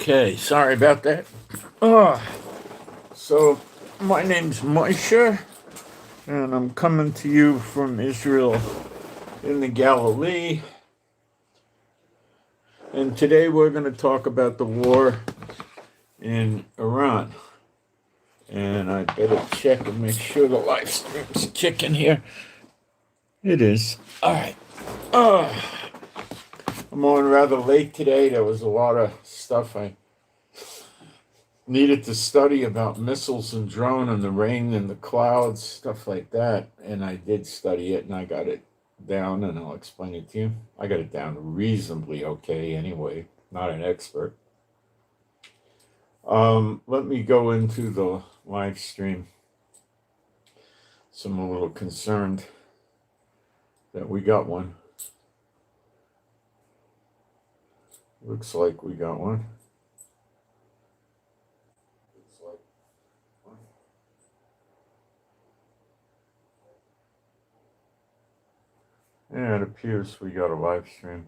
Okay, sorry about that. Oh, so my name's Moshe, and I'm coming to you from Israel in the Galilee. And today we're going to talk about the war in Iran. And I better check and make sure the live stream's kicking here. It is. All right. I'm on rather late today. There was a lot of stuff I needed to study about missiles and drone and the rain and the clouds, stuff like that. And I did study it and I got it down, and I'll explain it to you. I got it down reasonably okay anyway, not an expert. Let me go into the live stream. So I'm a little concerned that we got one. Looks like we got one. Yeah, it appears we got a live stream.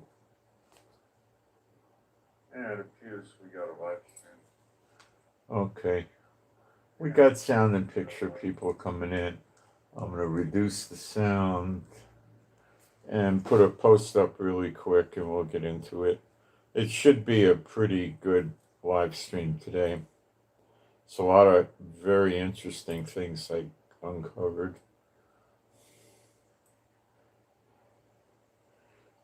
Okay. We got sound and picture people coming in. I'm going to reduce the sound and put a post up really quick and we'll get into it. It should be a pretty good live stream today. It's a lot of very interesting things I uncovered.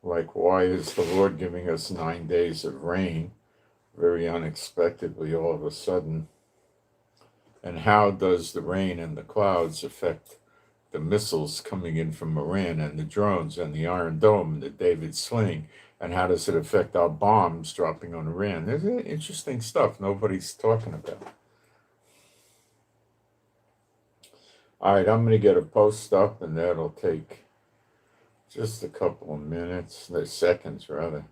Like, why is the Lord giving us 9 days of rain very unexpectedly all of a sudden? And how does the rain and the clouds affect the missiles coming in from Iran and the drones and the Iron Dome and the David Sling? And how does it affect our bombs dropping on Iran? There's interesting stuff nobody's talking about. All right, I'm going to get a post up, and that'll take just a couple of minutes, seconds rather.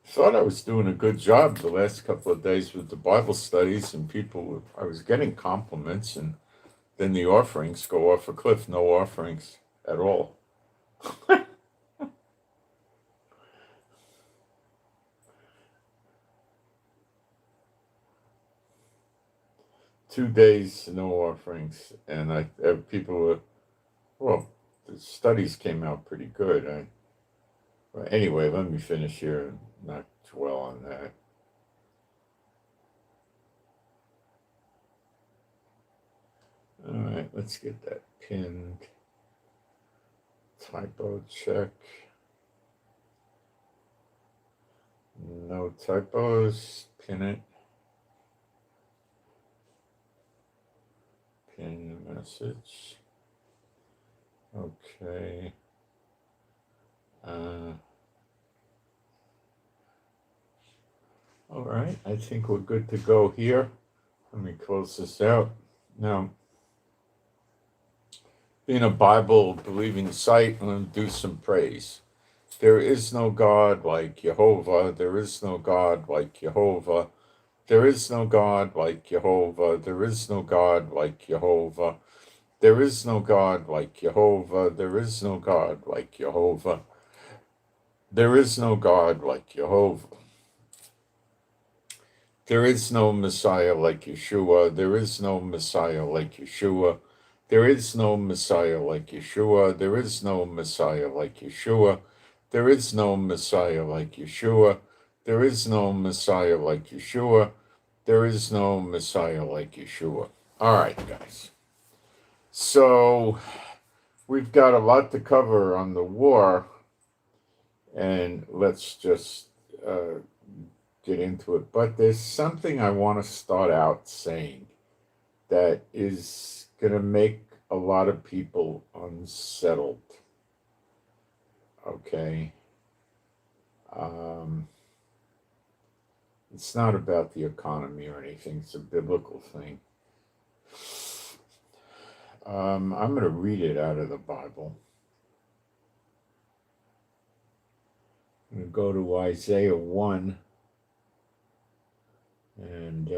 Thought I was doing a good job the last couple of days with the Bible studies, and I was getting compliments, and then the offerings go off a cliff. No offerings at all. 2 days, no offerings, and people were, well, the studies came out pretty good. Well, anyway, let me finish here and not dwell on that. All right, let's get that pinned. Typo check. No typos. Pin it. Pin the message. Okay. All right, I think we're good to go here. Let me close this out. Now, being a Bible believing site, I'm going to do some praise. There is no God like Jehovah. There is no God like Jehovah. There is no God like Jehovah. There is no God like Jehovah. There is no God like Jehovah. There is no God like Jehovah. There is no God like Jehovah. There is no Messiah like Yeshua. There is no Messiah like Yeshua. There is no Messiah like Yeshua. There is no Messiah like Yeshua. There is no Messiah like Yeshua. There is no Messiah like Yeshua. There is no Messiah like Yeshua. All right, guys. So we've got a lot to cover on the war, and let's just get into it. But there's something I want to start out saying that is going to make a lot of people unsettled. Okay. It's not about the economy or anything. It's a biblical thing. I'm going to read it out of the Bible. I'm going to go to Isaiah 1 and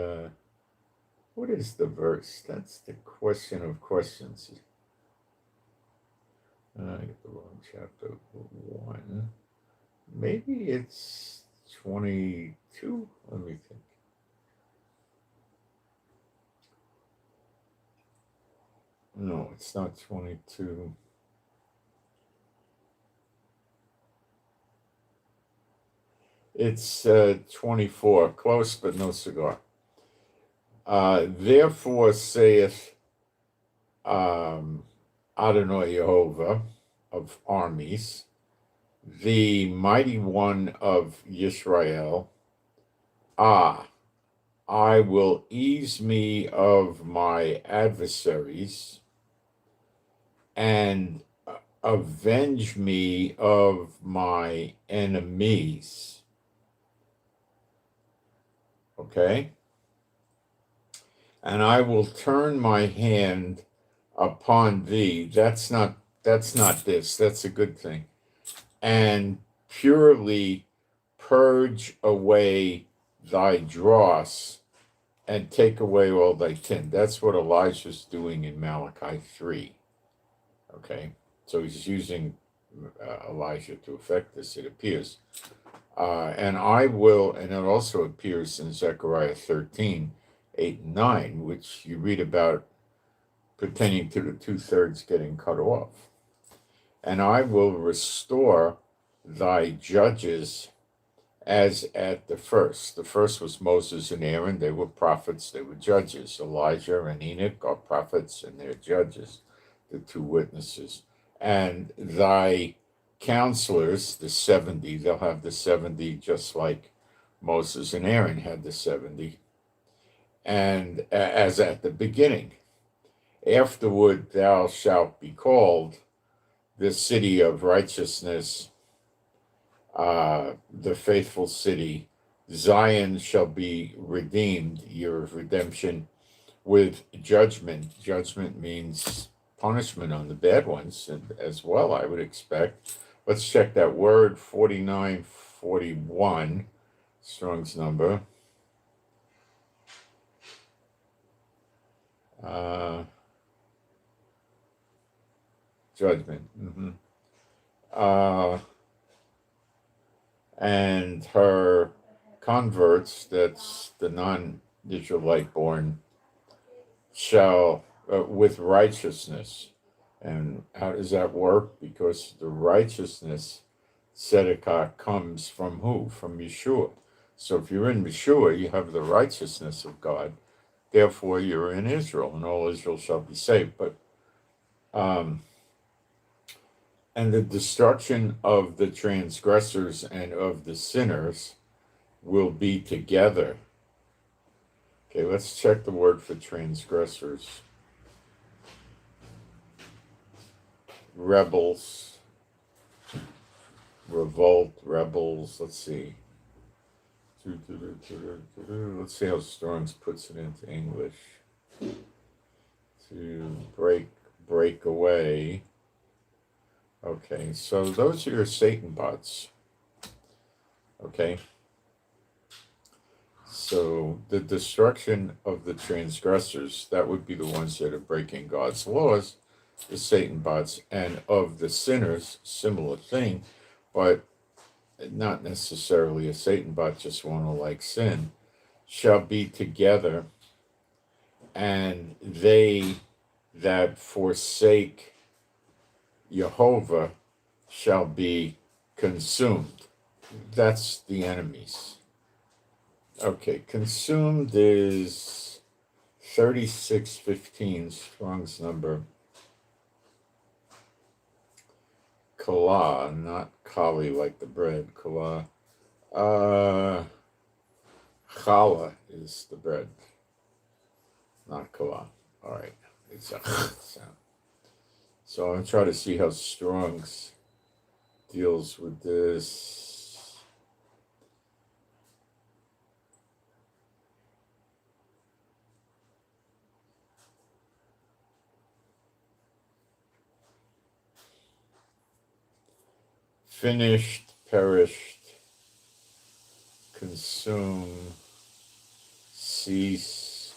What is the verse? That's the question of questions. I get the wrong chapter 1. Maybe it's 22. Let me think. No, it's not 22. It's 24. Close, but no cigar. Therefore saith Adonai Jehovah of armies, the mighty one of Yisrael, I will ease me of my adversaries and avenge me of my enemies. Okay? And I will turn my hand upon thee. That's not this. That's a good thing. And purely purge away thy dross and take away all thy tin. That's what Elijah's doing in Malachi 3. Okay? So he's using Elijah to effect this, it appears. And it also appears in Zechariah 13, 8 and 9, which you read about pertaining to the 2/3 getting cut off. And I will restore thy judges as at the first. The first was Moses and Aaron. They were prophets, they were judges. Elijah and Enoch are prophets and they're judges, the 2 witnesses. And thy counselors, the 70, they'll have the 70 just like Moses and Aaron had the 70. And as at the beginning, afterward thou shalt be called the city of righteousness, the faithful city. Zion shall be redeemed, year of redemption, with judgment. Judgment means punishment on the bad ones as well, I would expect. Let's check that word, 4941, Strong's number. Judgment. And her converts, that's the non-Israelite born, shall, with righteousness. And how does that work? Because the righteousness, tzedakah, comes from who? From Yeshua. So if you're in Yeshua, you have the righteousness of God. Therefore, you're in Israel, and all Israel shall be saved. But and the destruction of the transgressors and of the sinners will be together. Okay, let's check the word for transgressors. Rebels, revolt, rebels. Let's see. Let's see how Strong's puts it into English. To break away. Okay, so those are your Satan bots. Okay. So the destruction of the transgressors, that would be the ones that are breaking God's laws, the Satan bots, and of the sinners, similar thing, but not necessarily a Satan bot, just one who likes sin, shall be together, and they that forsake Jehovah shall be consumed. That's the enemies. Okay, consumed is 3615, Strong's number. Kala, not kali like the bread. Kala. Challah is the bread, not kala. All right, it's a sound. So I'm going to try to see how Strong's deals with this. Finished, perished, consume, cease,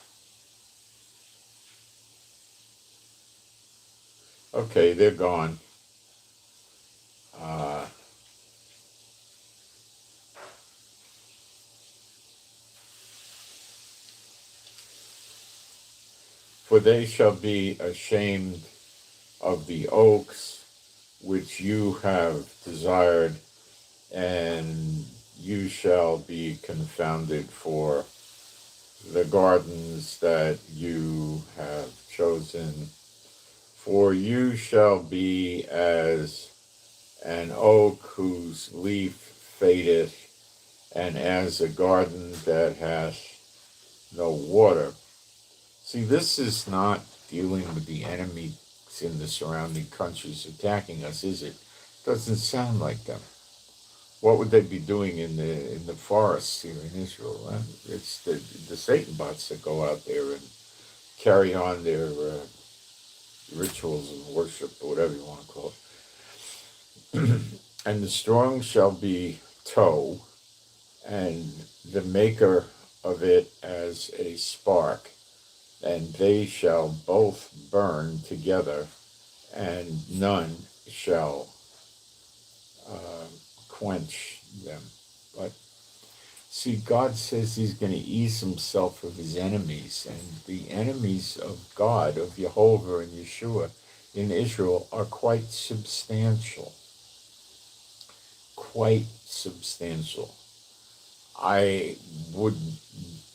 Okay, they're gone. Uh, for they shall be ashamed of the oaks which you have desired, and you shall be confounded for the gardens that you have chosen. For you shall be as an oak whose leaf fadeth, and as a garden that hath no water. See, this is not dealing with the enemies in the surrounding countries attacking us, is it? Doesn't sound like them. What would they be doing in the forests here in Israel? Well, it's the Satan bots that go out there and carry on their rituals and worship, or whatever you want to call it. And the strong shall be tow, and the maker of it as a spark, and they shall both burn together, and none shall quench them. But see, God says he's going to ease himself of his enemies, and the enemies of God, of Jehovah and Yeshua in Israel are quite substantial. Quite substantial. I would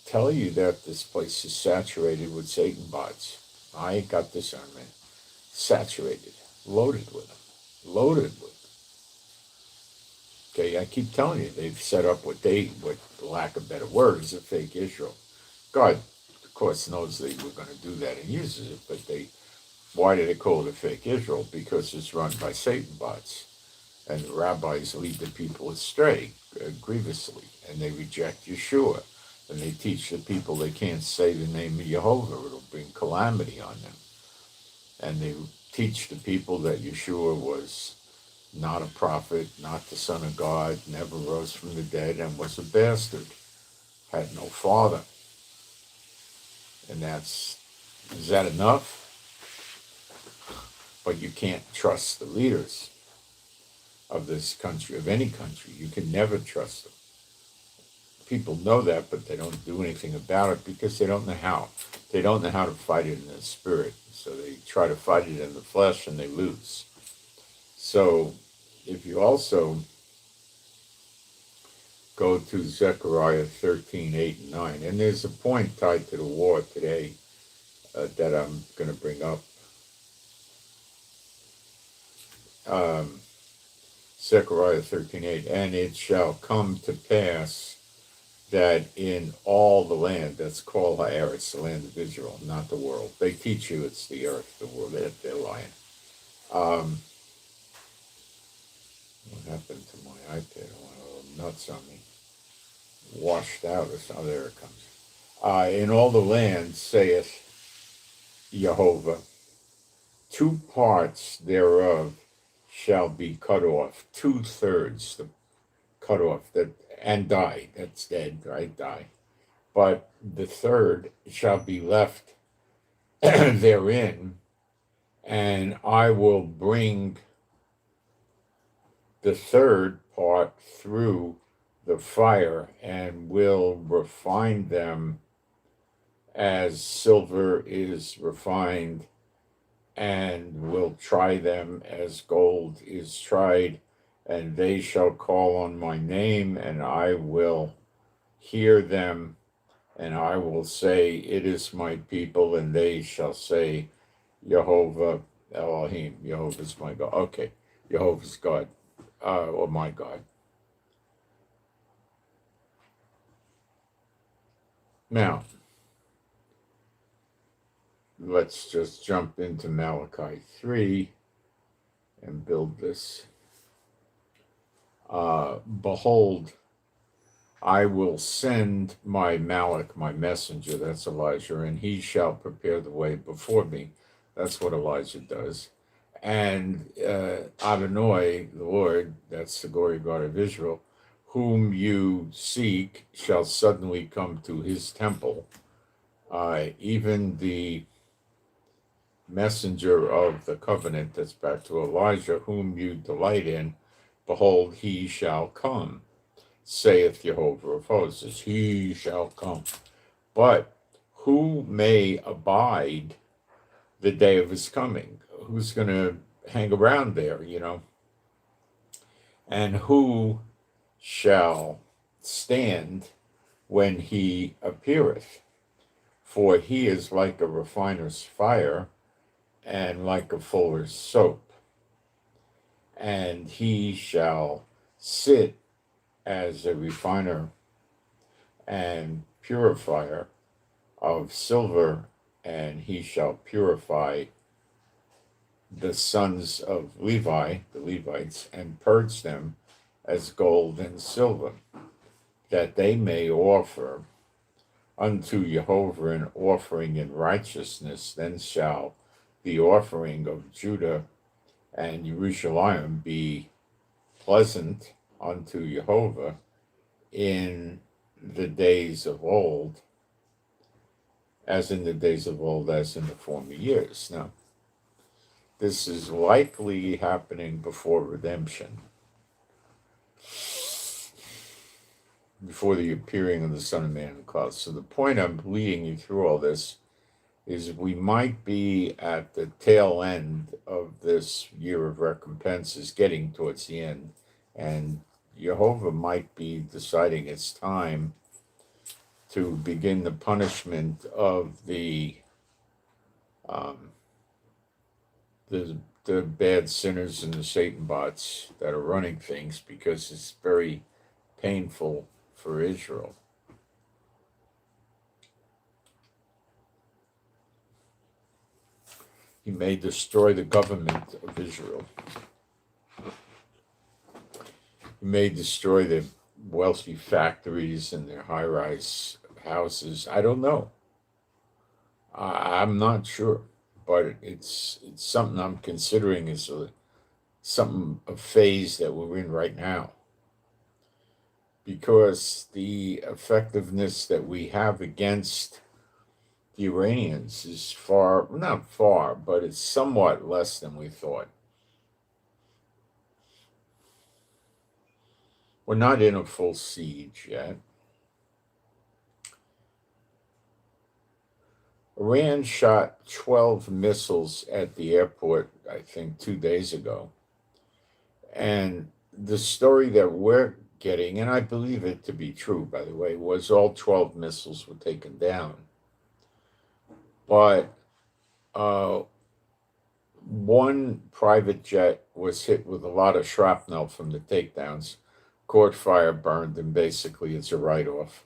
tell you that this place is saturated with Satan bots. I got discernment. Saturated. Loaded with them. Loaded with them. Okay, I keep telling you, they've set up what lack of better words, a fake Israel. God, of course, knows they were going to do that and uses it, but why do they call it a fake Israel? Because it's run by Satan bots. And the rabbis lead the people astray grievously, and they reject Yeshua. And they teach the people they can't say the name of Jehovah, it'll bring calamity on them. And they teach the people that Yeshua was not a prophet, not the Son of God, never rose from the dead, and was a bastard, had no father. And is that enough? But you can't trust the leaders of this country, of any country. You can never trust them. People know that, but they don't do anything about it because they don't know how. They don't know how to fight it in the spirit. So they try to fight it in the flesh and they lose. So if you also go to Zechariah 13:8 and 9, and there's a point tied to the war today that I'm going to bring up. Zechariah 13:8, and it shall come to pass that in all the land, that's called Haaretz, the land of Israel, not the world. They teach you it's the earth, the world. They're lying. What happened to my iPad? It went a little nuts on me. Washed out or something. There it comes. In all the land, saith Jehovah, 2 parts thereof shall be cut off, 2/3 cut off, and die. That's dead, right? Die. But the third shall be left therein, and I will bring the third part through the fire, and will refine them as silver is refined, and will try them as gold is tried, and they shall call on my name, and I will hear them, and I will say, it is my people, and they shall say, Jehovah Elohim. Jehovah's my God. Okay, Jehovah's God, or my God. Now, let's just jump into Malachi 3 and build this. Behold, I will send my Malach, my messenger, that's Elijah, and he shall prepare the way before me. That's what Elijah does. And Adonai, the Lord, that's the glory God of Israel, whom you seek, shall suddenly come to his temple. Even the messenger of the covenant, that's back to Elijah, whom you delight in, behold, he shall come, saith Jehovah of hosts. He shall come. But who may abide the day of his coming? Who's going to hang around there, And who shall stand when he appeareth? For he is like a refiner's fire and like a fuller's soap. And he shall sit as a refiner and purifier of silver, and he shall purify the sons of Levi, the Levites, and purge them as gold and silver, that they may offer unto Jehovah an offering in righteousness. Then shall the offering of Judah and Jerusalem be pleasant unto Jehovah in the days of old, as in the days of old, as in the former years. Now, this is likely happening before redemption, before the appearing of the Son of Man in the clouds. So the point I'm leading you through all this is we might be at the tail end of this year of recompenses, getting towards the end, and Jehovah might be deciding it's time to begin the punishment of the bad sinners and the Satan bots that are running things, because it's very painful for Israel. He may destroy the government of Israel. He may destroy their wealthy factories and their high-rise houses. I don't know. I'm not sure, but it's something I'm considering as a phase that we're in right now, because the effectiveness that we have against the Iranians is not far, but it's somewhat less than we thought. We're not in a full siege yet. Iran shot 12 missiles at the airport, I think, 2 days ago. And the story that we're getting, and I believe it to be true, by the way, was all 12 missiles were taken down. But one private jet was hit with a lot of shrapnel from the takedowns, caught fire, burned, and basically it's a write-off.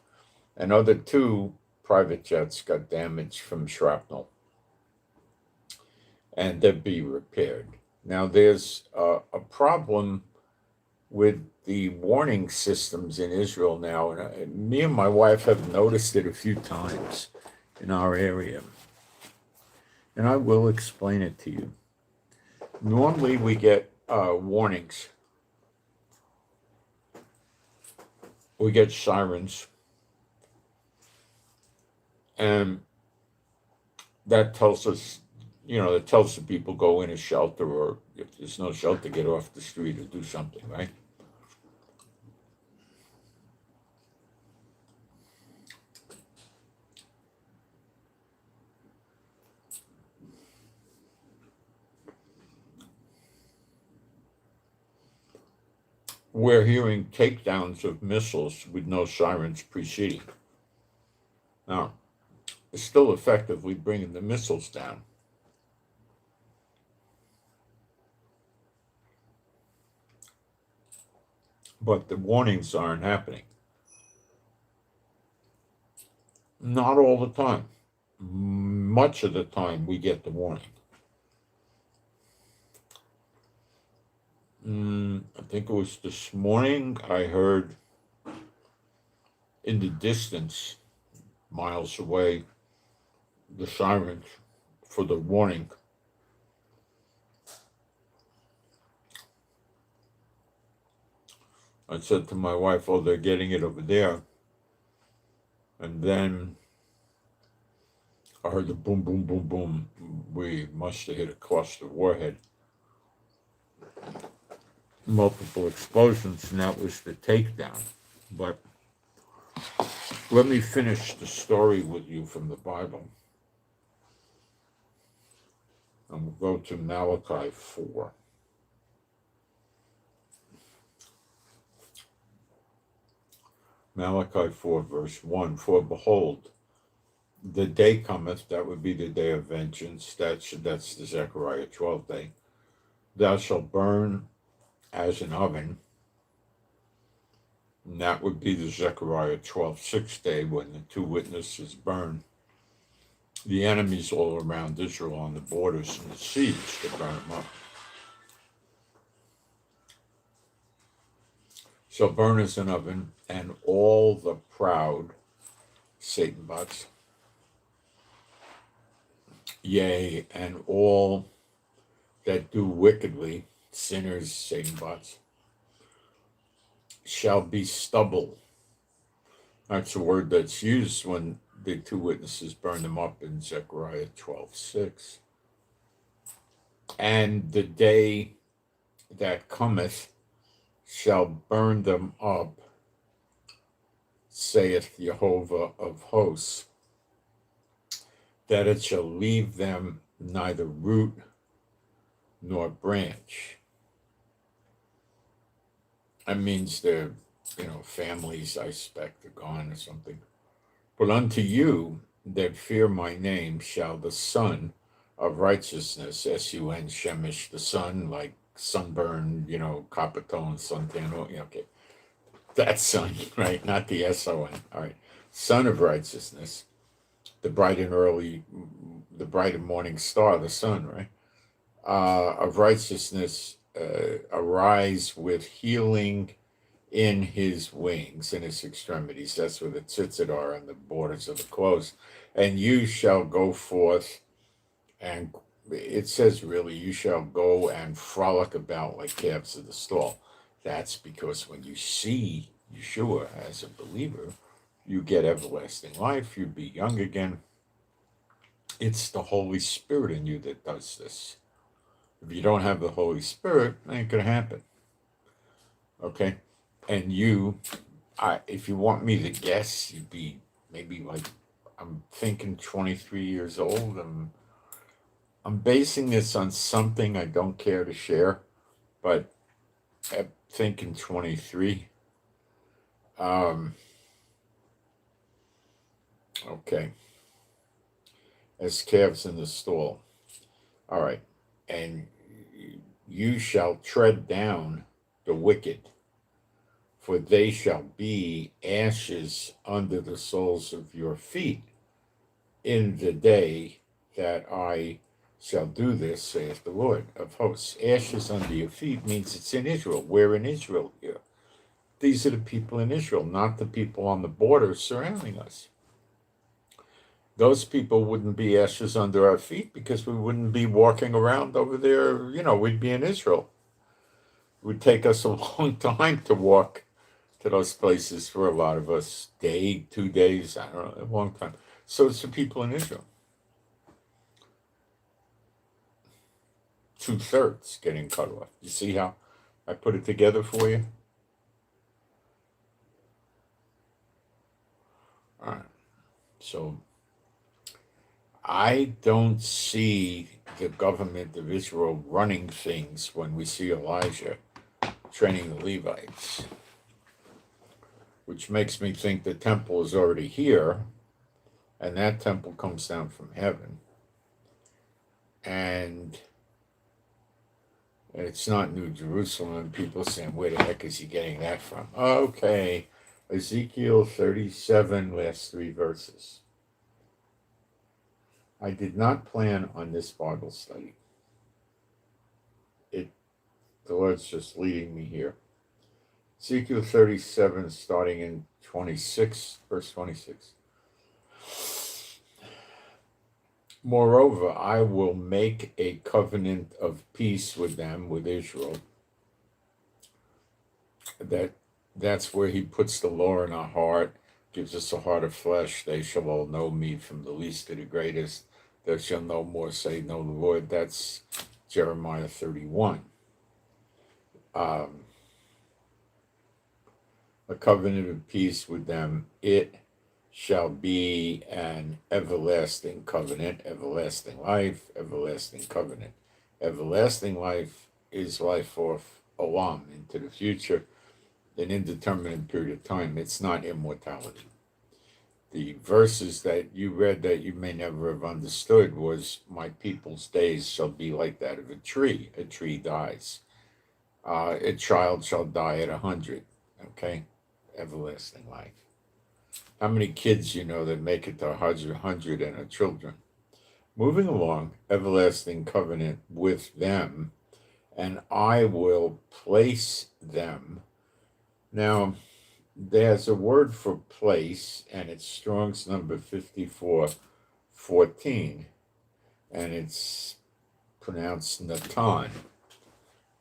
Another 2 private jets got damaged from shrapnel, and they'll be repaired. Now, there's a problem with the warning systems in Israel now, and me and my wife have noticed it a few times in our area, and I will explain it to you. Normally, we get warnings. We get sirens, and that tells us, that tells the people go in a shelter, or if there's no shelter, get off the street or do something, right? We're hearing takedowns of missiles with no sirens preceding. Now, it's still effectively bringing the missiles down. But the warnings aren't happening. Not all the time. Much of the time we get the warning. I think it was this morning I heard in the distance, miles away, the sirens for the warning. I said to my wife, "Oh, they're getting it over there." And then I heard the boom, boom, boom, boom. We must have hit a cluster warhead. Multiple explosions, and that was the takedown. But let me finish the story with you from the Bible. And we'll go to Malachi 4. Malachi 4, verse 1. For behold, the day cometh, that would be the day of vengeance. That's the Zechariah 12 day. Thou shalt burn as an oven. And that would be the Zechariah 12:6 day when the two witnesses burn the enemies all around Israel on the borders and the seas to burn them up. Shall burn as an oven, and all the proud, Satan bots, yea, and all that do wickedly, sinners, Satan bots, shall be stubble. That's a word that's used when the two witnesses burn them up in Zechariah 12:6. And the day that cometh shall burn them up, saith Jehovah of hosts, that it shall leave them neither root nor branch. That means their, families, I expect, are gone or something. But unto you that fear my name shall the Son of righteousness, S-U-N, Shemish, the sun, like sunburn, copper-tone, suntan, okay. That sun, right? Not the S-O-N, all right. Son of righteousness, the bright and morning star, the sun, right? Of righteousness, arise with healing in his wings, in his extremities. That's where the tzitzit are on the borders of the clothes. And you shall go forth, and it says really, you shall go and frolic about like calves of the stall. That's because when you see Yeshua as a believer, you get everlasting life, you be young again. It's the Holy Spirit in you that does this. If you don't have the Holy Spirit, it ain't going to happen. Okay? And if you want me to guess, you'd be maybe like, I'm thinking 23 years old. I'm basing this on something I don't care to share, but I'm thinking 23. Okay. As calves in the stall. All right. And you shall tread down the wicked, for they shall be ashes under the soles of your feet in the day that I shall do this, saith the Lord of hosts. Ashes under your feet means it's in Israel. We're in Israel here. These are the people in Israel, not the people on the borders surrounding us. Those people wouldn't be ashes under our feet because we wouldn't be walking around over there. We'd be in Israel. It would take us a long time to walk to those places for a lot of us. Day, 2 days, I don't know, a long time. So it's the people in Israel. 2/3 getting cut off. You see how I put it together for you? All right. So I don't see the government of Israel running things when we see Elijah training the Levites, which makes me think the temple is already here, and that temple comes down from heaven. And it's not New Jerusalem, and people saying, where the heck is he getting that from? Okay, Ezekiel 37, last 3 verses. I did not plan on this Bible study. The Lord's just leading me here. Ezekiel 37, starting in 26, verse 26. Moreover, I will make a covenant of peace with them, with Israel. That's where he puts the law in our heart. gives us a heart of flesh. They shall all know me, from the least to the greatest. They shall no more say, know the Lord. That's Jeremiah 31. A covenant of peace with them. It shall be an everlasting covenant, everlasting life, everlasting covenant. Everlasting life is life off olam, into the future, an indeterminate period of time. It's not immortality. The verses that you read that you may never have understood was, my people's days shall be like that of a tree. A tree dies. A child shall die at 100. Okay? Everlasting life. How many kids you know that make it to 100 and are children? Moving along, everlasting covenant with them, and I will place them. Now, there's a word for place, and it's Strong's number 5414, and it's pronounced Natan,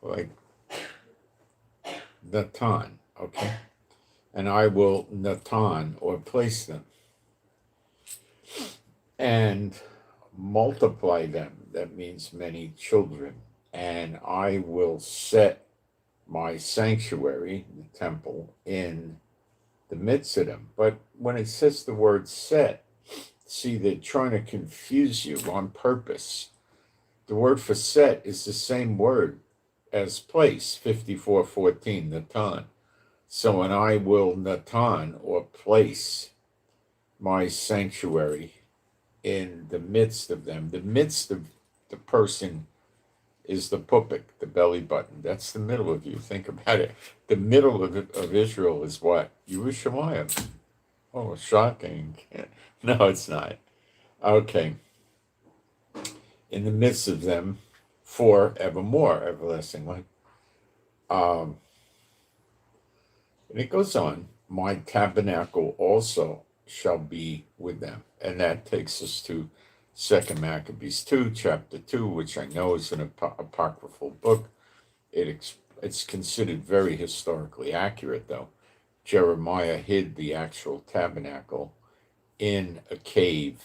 like Natan, okay? And I will Natan, or place them, and multiply them. That means many children. And I will set my sanctuary, the temple, in the midst of them. But when it says the word set, see, they're trying to confuse you on purpose. The word for set is the same word as place, 5414, Natan. So, and I will Natan, or place my sanctuary in the midst of them. The midst of the person is the pupik, the belly button. That's the middle of you. Think about it. The middle of Israel is what? Yerushalayim. Oh, shocking. No, it's not. Okay. In the midst of them, forevermore, everlastingly. And it goes on, my tabernacle also shall be with them. And that takes us to 2 Maccabees 2, chapter 2, which I know is an apocryphal book. It's considered very historically accurate, though. Jeremiah hid the actual tabernacle in a cave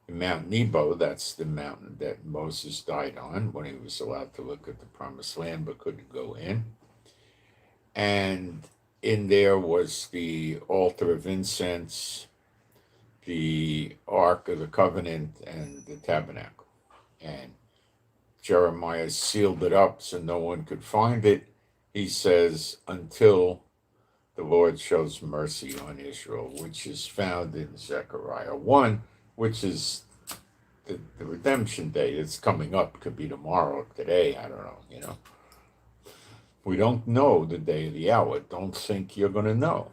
in Mount Nebo. That's the mountain that Moses died on when he was allowed to look at the promised land but couldn't go in. And in there was the altar of incense, the Ark of the Covenant, and the tabernacle. And Jeremiah sealed it up so no one could find it. He says, until the Lord shows mercy on Israel, which is found in Zechariah 1, which is the redemption day. It's coming up. Could be tomorrow, today, I don't know, We don't know the day of the hour. Don't think you're going to know.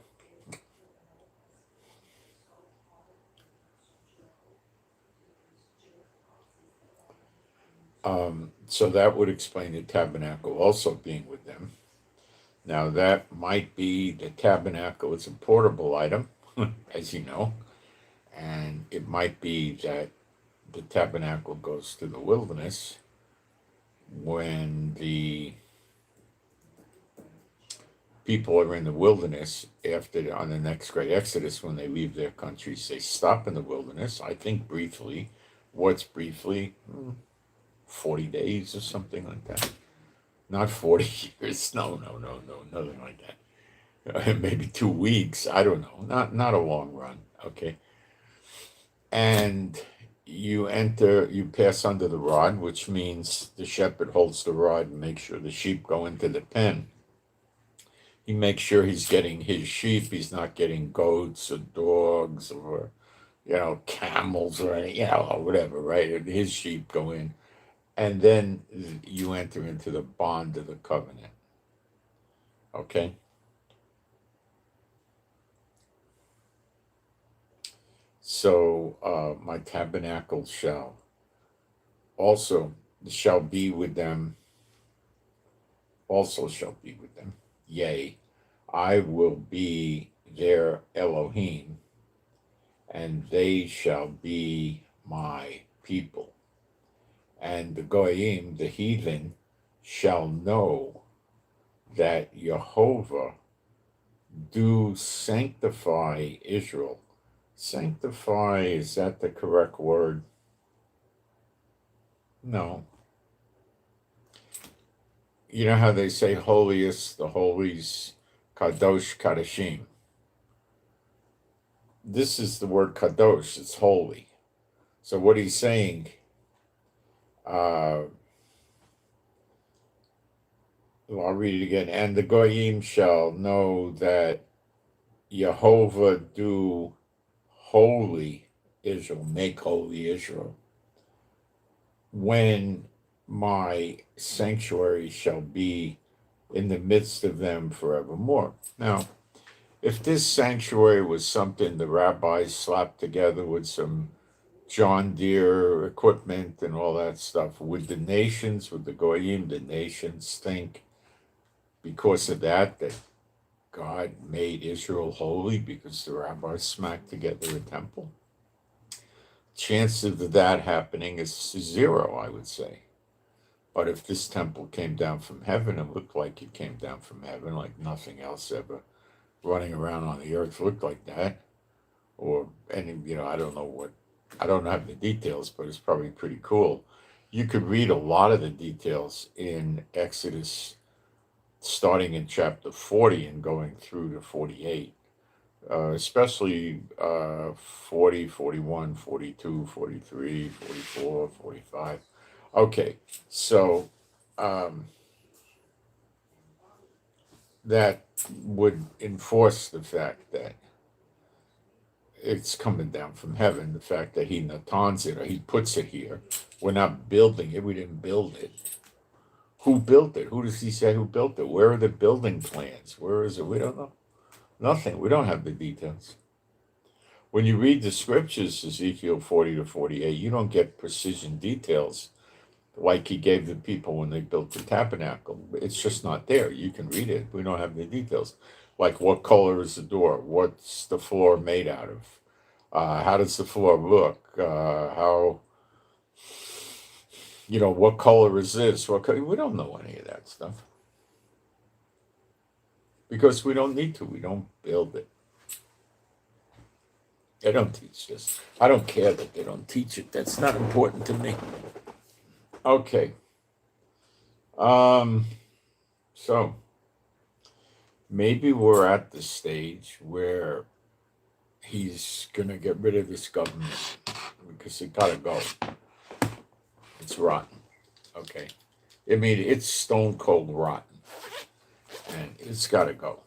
So that would explain the tabernacle also being with them. Now that might be, the tabernacle is a portable item, as you know, and it might be that the tabernacle goes to the wilderness when the people are in the wilderness on the next great exodus. When they leave their countries, they stop in the wilderness, I think briefly. What's briefly? 40 days or something like that. Not 40 years. No, nothing like that. Maybe 2 weeks. I don't know. Not a long run. Okay. And you pass under the rod, which means the shepherd holds the rod and makes sure the sheep go into the pen. He makes sure he's getting his sheep. He's not getting goats or dogs or, camels or, or whatever, right? And his sheep go in. And then you enter into the bond of the covenant. Okay? So my tabernacle shall be with them, Yea, I will be their Elohim, and they shall be my people. And the Goyim, the heathen, shall know that Jehovah do sanctify Israel. Sanctify, is that the correct word? No. You know how they say holiest, the holies, kadosh, kadashim. This is the word kadosh, it's holy. So what he's saying, well, I'll read it again. And the goyim shall know that Jehovah do holy Israel, make holy Israel, when my sanctuary shall be in the midst of them forevermore. Now, if this sanctuary was something the rabbis slapped together with some John Deere equipment and all that stuff, would the nations, would the goyim, the nations think because of that God made Israel holy because the rabbis smacked together a temple? Chance of that happening is zero, I would say. But if this temple came down from heaven, it looked like it came down from heaven, like nothing else ever running around on the earth looked like that. Or any, I don't know what, I don't have the details, but it's probably pretty cool. You could read a lot of the details in Exodus, starting in chapter 40 and going through to 48. Especially 40, 41, 42, 43, 44, 45. Okay, so that would enforce the fact that it's coming down from heaven, the fact that he natans it, or he puts it here. We're not building it, we didn't build it. Who built it? Who does he say who built it? Where are the building plans? Where is it? We don't know. Nothing. We don't have the details. When you read the scriptures, Ezekiel 40 to 48, you don't get precision details like he gave the people when they built the tabernacle. It's just not there. You can read it. We don't have the details. Like what color is the door? What's the floor made out of? How does the floor look? What color is this? We don't know any of that stuff. Because we don't need to. We don't build it. They don't teach this. I don't care that they don't teach it. That's not important to me. Okay. So maybe we're at the stage where he's gonna get rid of this government because it gotta go. It's rotten. Okay. I mean, it's stone cold rotten. And it's gotta go.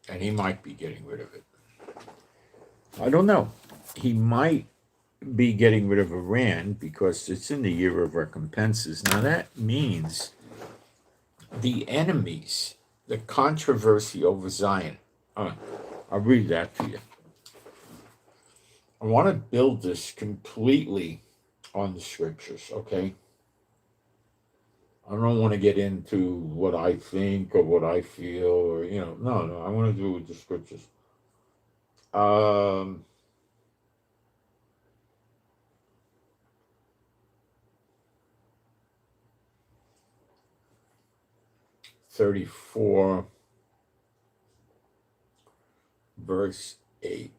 And he might be getting rid of it. I don't know. He might be getting rid of Iran because it's in the year of recompenses. Now that means the enemies, the controversy over Zion. I'll read that to you. I want to build this completely on the scriptures, okay? I don't want to get into what I think or what I feel or, no, I want to do it with the scriptures. 34, verse 8.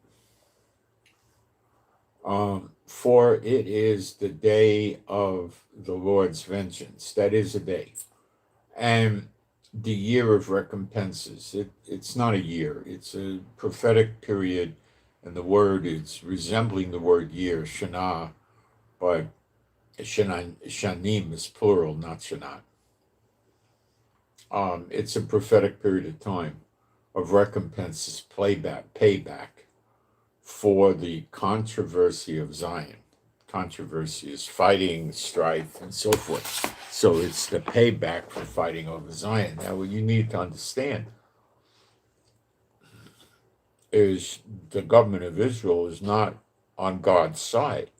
For it is the day of the Lord's vengeance. That is a day. And the year of recompenses. It's not a year. It's a prophetic period. And the word is resembling the word year, Shana, but Shanim is plural, not Shana. It's a prophetic period of time of recompenses, payback for the controversy of Zion. Controversy is fighting, strife, and so forth. So it's the payback for fighting over Zion. Now, what you need to understand is the government of Israel is not on God's side.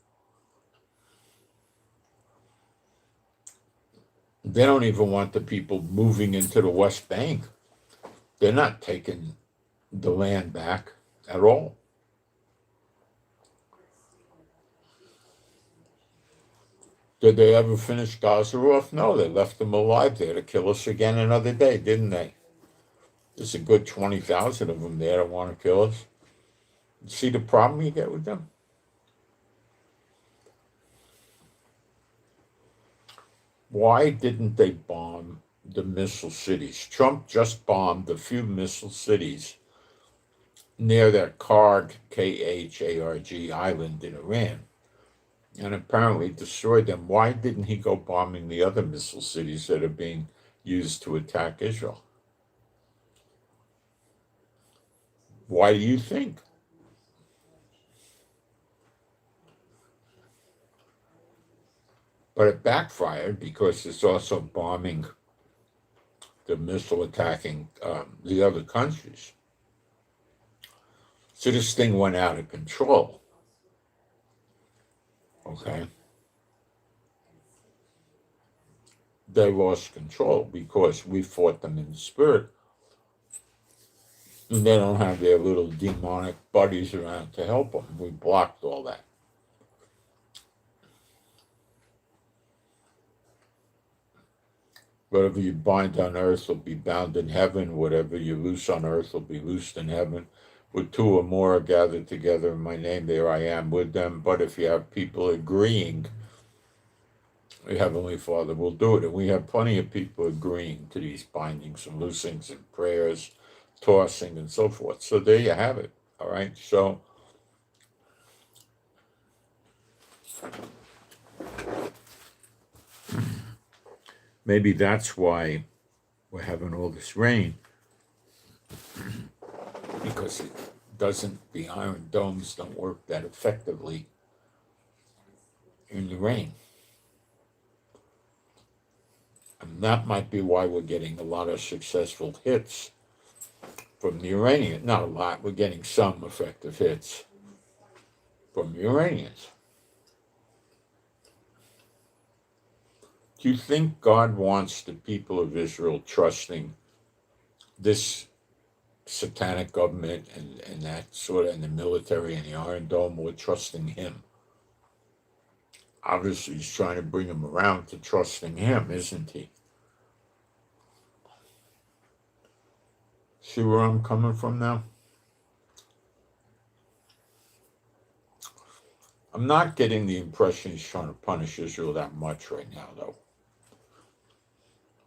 They don't even want the people moving into the West Bank. They're not taking the land back at all. Did they ever finish Gaza off? No, they left them alive there to kill us again another day, didn't they? There's a good 20,000 of them there that want to kill us. See the problem you get with them? Why didn't they bomb the missile cities? Trump just bombed a few missile cities near that Kharg island in Iran, and apparently destroyed them. Why didn't he go bombing the other missile cities that are being used to attack Israel? Why do you think? But it backfired because it's also bombing the missile attacking the other countries. So this thing went out of control. Okay? They lost control because we fought them in the spirit. And they don't have their little demonic buddies around to help them. We blocked all that. Whatever you bind on earth will be bound in heaven. Whatever you loose on earth will be loosed in heaven. With two or more are gathered together in my name, there I am with them. But if you have people agreeing, the Heavenly Father will do it. And we have plenty of people agreeing to these bindings and loosings and prayers, tossing and so forth. So there you have it. All right. So maybe that's why we're having all this rain, because the iron domes don't work that effectively in the rain. And that might be why we're getting a lot of successful hits from the Iranians. Not a lot, we're getting some effective hits from the Iranians. Do you think God wants the people of Israel trusting this satanic government and that sort of, and the military and the Iron Dome, or trusting him? Obviously, he's trying to bring them around to trusting him, isn't he? See where I'm coming from now? I'm not getting the impression he's trying to punish Israel that much right now, though.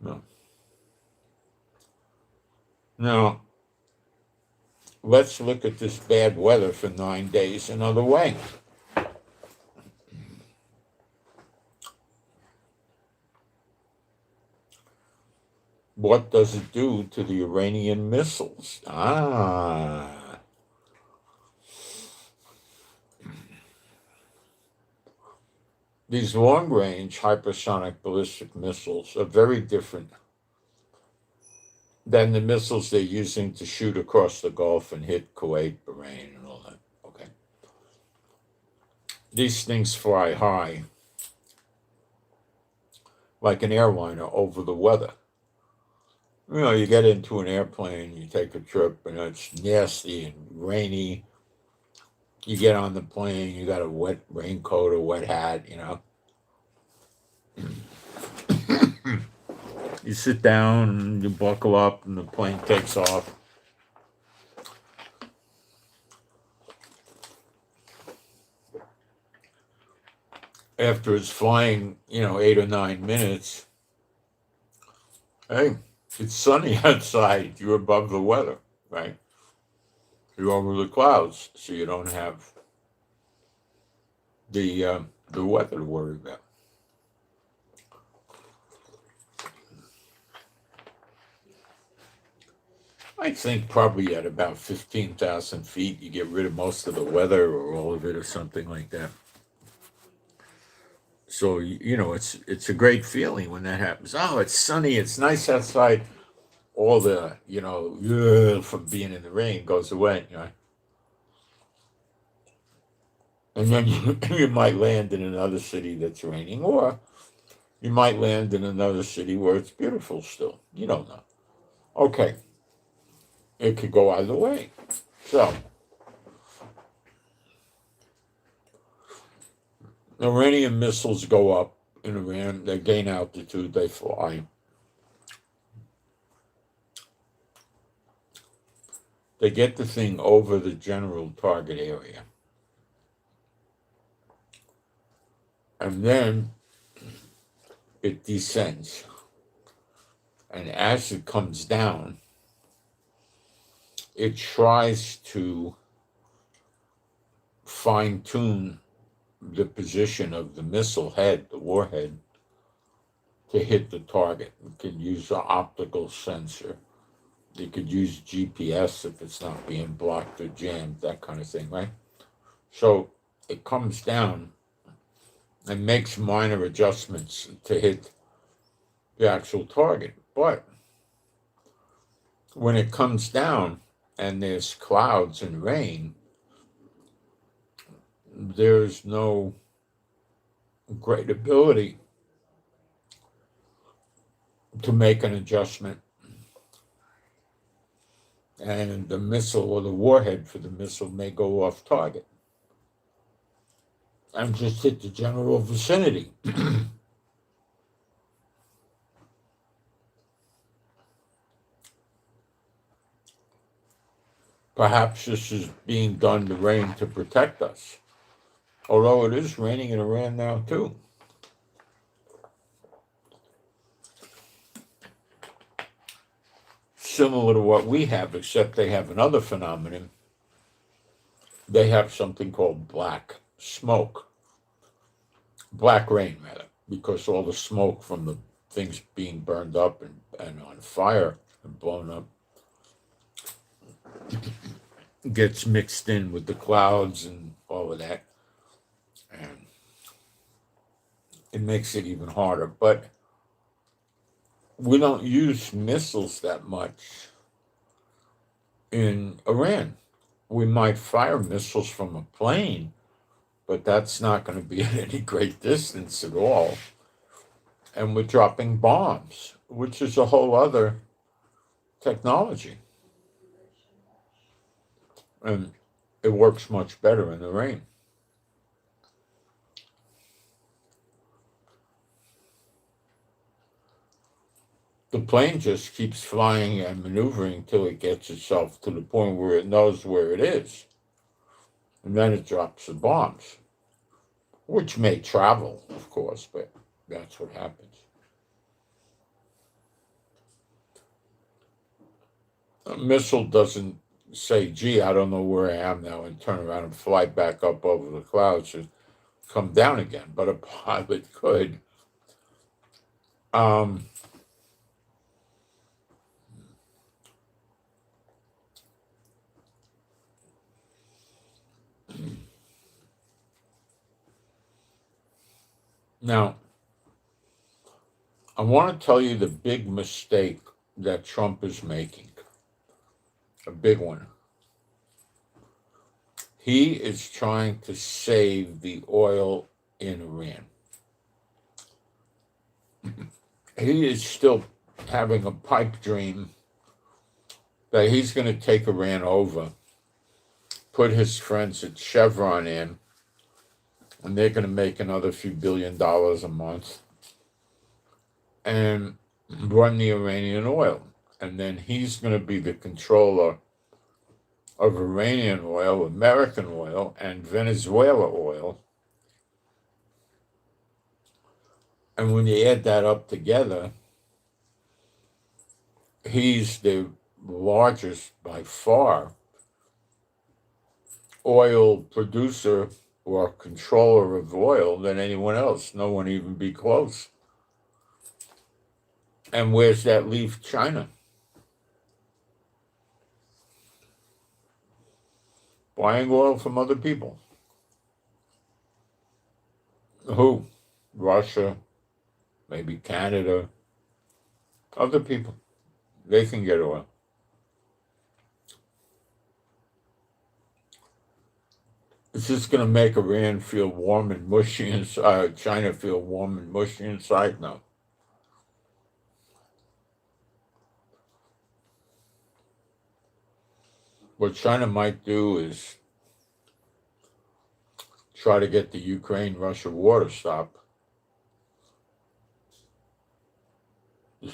No. Now, let's look at this bad weather for 9 days another way. What does it do to the Iranian missiles? These long-range hypersonic ballistic missiles are very different than the missiles they're using to shoot across the Gulf and hit Kuwait, Bahrain, and all that. Okay. These things fly high like an airliner over the weather. You know, you get into an airplane, you take a trip, and it's nasty and rainy. You get on the plane, you got a wet raincoat or wet hat, you know. You sit down and you buckle up and the plane takes off. After it's flying, 8 or 9 minutes, hey, it's sunny outside. You're above the weather, right? You're over the clouds, so you don't have the weather to worry about. I think probably at about 15,000 feet, you get rid of most of the weather or all of it or something like that. So, it's a great feeling when that happens. Oh, it's sunny, it's nice outside. All the, from being in the rain goes away, And then you might land in another city that's raining, or you might land in another city where it's beautiful still. You don't know. Okay. It could go either way. So, Iranian missiles go up in Iran. They gain altitude. They fly. They get the thing over the general target area. And then it descends. And as it comes down, it tries to fine-tune the position of the missile head, the warhead, to hit the target. You can use an optical sensor. You could use GPS if it's not being blocked or jammed, that kind of thing, right? So it comes down and makes minor adjustments to hit the actual target. But when it comes down and there's clouds and rain, there's no great ability to make an adjustment. And the missile or the warhead for the missile may go off target and just hit the general vicinity. Perhaps this is being done to rain to protect us, although it is raining in Iran now too. Similar to what we have, except they have another phenomenon. They have something called black smoke, black rain rather, because all the smoke from the things being burned up and on fire and blown up gets mixed in with the clouds and all of that, and it makes it even harder. But we don't use missiles that much in Iran. We might fire missiles from a plane, but that's not going to be at any great distance at all. And we're dropping bombs, which is a whole other technology. And it works much better in the rain. The plane just keeps flying and maneuvering till it gets itself to the point where it knows where it is. And then it drops the bombs, which may travel, of course, but that's what happens. A missile doesn't say, gee, I don't know where I am now, and turn around and fly back up over the clouds and come down again, but a pilot could. Now, I want to tell you the big mistake that Trump is making, a big one. He is trying to save the oil in Iran. He is still having a pipe dream that he's going to take Iran over, put his friends at Chevron in, and they're going to make another few $1 billion a month, and run the Iranian oil. And then he's going to be the controller of Iranian oil, American oil, and Venezuela oil. And when you add that up together, he's the largest, by far, oil producer or controller of oil than anyone else. No one even be close. And where's that leave China? Buying oil from other people. Who? Russia, maybe Canada, other people. They can get oil. It's just going to make Iran feel warm and mushy inside, China feel warm and mushy inside now. What China might do is try to get the Ukraine-Russia war to stop.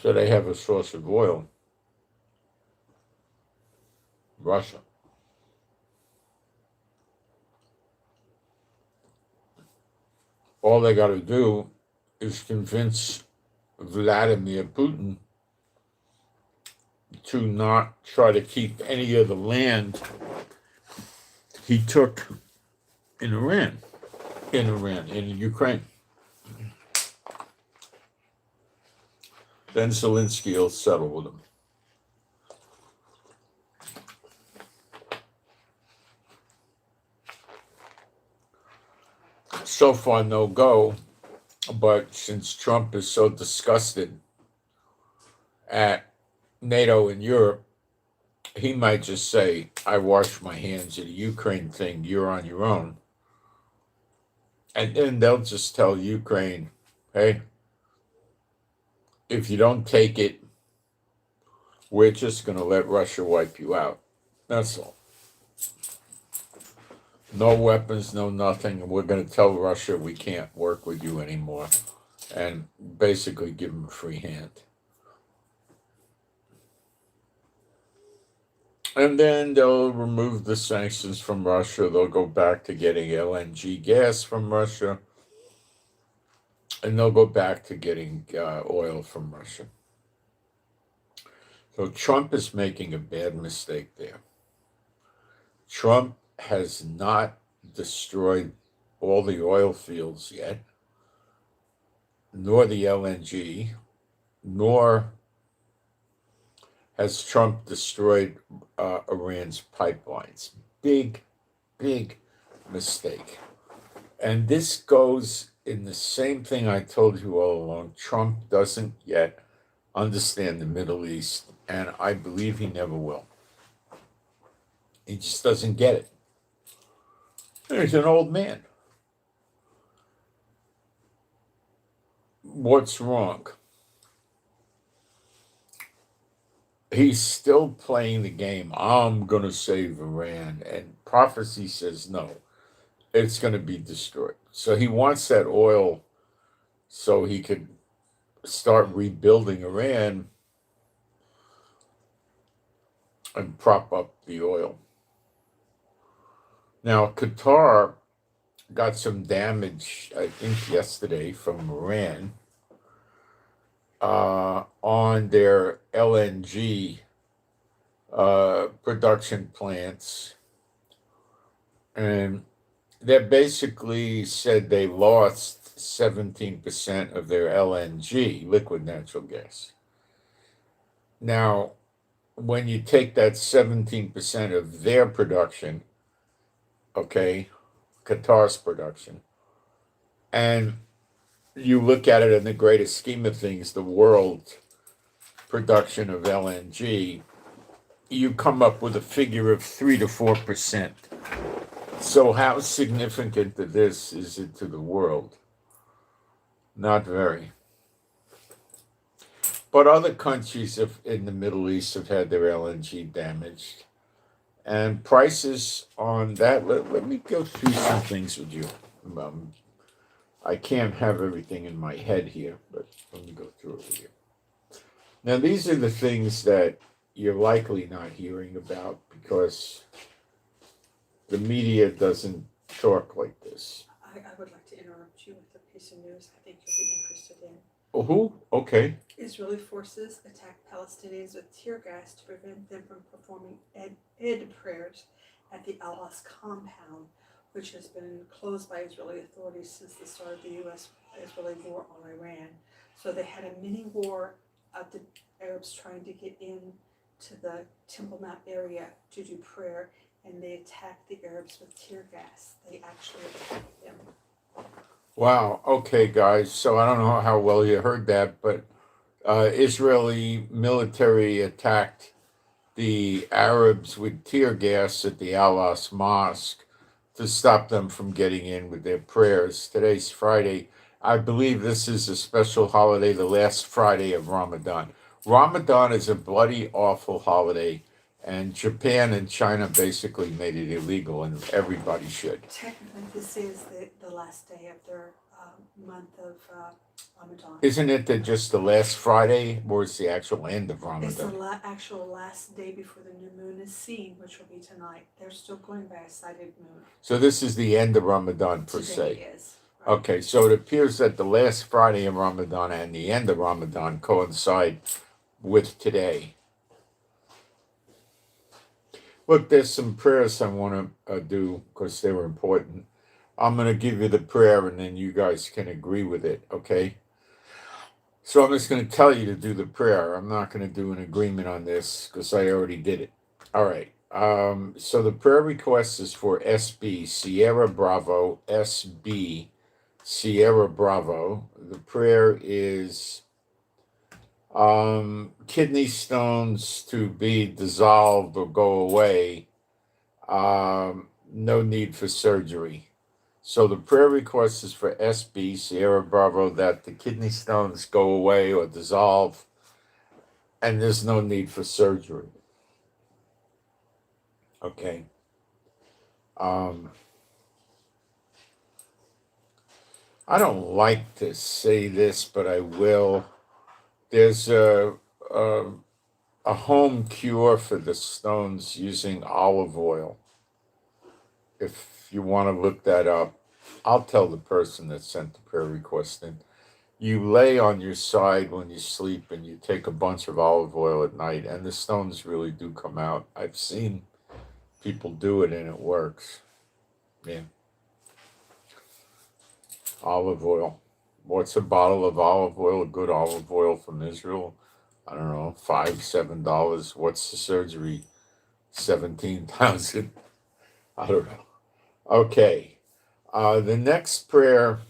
So they have a source of oil. Russia. All they got to do is convince Vladimir Putin to not try to keep any of the land he took in in Ukraine. Then Zelensky will settle with him. So far, no go. But since Trump is so disgusted at NATO and Europe, he might just say, I wash my hands of the Ukraine thing, you're on your own. And then they'll just tell Ukraine, hey, if you don't take it, we're just going to let Russia wipe you out. That's all. No weapons, no nothing. And we're going to tell Russia we can't work with you anymore. And basically give them a free hand. And then they'll remove the sanctions from Russia. They'll go back to getting LNG gas from Russia. And they'll go back to getting oil from Russia. So Trump is making a bad mistake there. Trump has not destroyed all the oil fields yet, nor the LNG, nor has Trump destroyed Iran's pipelines. Big, big mistake. And this goes in the same thing I told you all along. Trump doesn't yet understand the Middle East, and I believe he never will. He just doesn't get it. He's an old man. What's wrong? He's still playing the game. I'm going to save Iran. And prophecy says no, it's going to be destroyed. So he wants that oil so he could start rebuilding Iran and prop up the oil. Now, Qatar got some damage, I think, yesterday from Iran on their LNG production plants. And they basically said they lost 17% of their LNG, liquid natural gas. Now, when you take that 17% of their production, okay, Qatar's production, and you look at it in the greatest scheme of things, the world production of LNG, you come up with a figure of 3 to 4%. So how significant is it to the world? Not very. But other countries in the Middle East have had their LNG damaged. And prices on that, let me go through some things with you. I can't have everything in my head here, but let me go through it with you. Now, these are the things that you're likely not hearing about because the media doesn't talk like this. I would like to interrupt you with a piece of news I think you'll be interested in. Oh, who? Okay. Israeli forces attack Palestinians with tear gas to prevent them from performing Eid prayers at the Al-As compound, which has been closed by Israeli authorities since the start of the U.S.-Israeli war on Iran. So they had a mini war of the Arabs trying to get in to the Temple Mount area to do prayer, and they attacked the Arabs with tear gas. They actually attacked them. Wow. Okay, guys. So I don't know how well you heard that, but Israeli military attacked the Arabs with tear gas at the Al-As Mosque to stop them from getting in with their prayers. Today's Friday. I believe this is a special holiday, the last Friday of Ramadan. Ramadan is a bloody awful holiday, And Japan and China basically made it illegal, and everybody should. Technically, this is the last day of their month of Ramadan. Isn't it that just the last Friday, or it's the actual end of It's the Ramadan? actual last day before the new moon is seen, which will be tonight. They're still going by a sighted moon. So this is the end of Ramadan per Today se. is. Right? Okay, so it appears that the last Friday of Ramadan and the end of Ramadan coincide with today. Look, there's some prayers I want to do because they were important. I'm going to give you the prayer and then you guys can agree with it, okay? So I'm just going to tell you to do the prayer. I'm not going to do an agreement on this because I already did it. All right. So the prayer request is for SB, Sierra Bravo, SB, Sierra Bravo. The prayer is kidney stones to be dissolved or go away. No need for surgery. So the prayer request is for SB, Sierra Bravo, that the kidney stones go away or dissolve, and there's no need for surgery. Okay. I don't like to say this, but I will. There's a home cure for the stones using olive oil. If you want to look that up, I'll tell the person that sent the prayer request in. You lay on your side when you sleep and you take a bunch of olive oil at night, and the stones really do come out. I've seen people do it and it works. Yeah. Olive oil. What's a bottle of olive oil? Good olive oil from Israel? I don't know, $5, $7. What's the surgery? 17,000. I don't know. Okay. The next prayer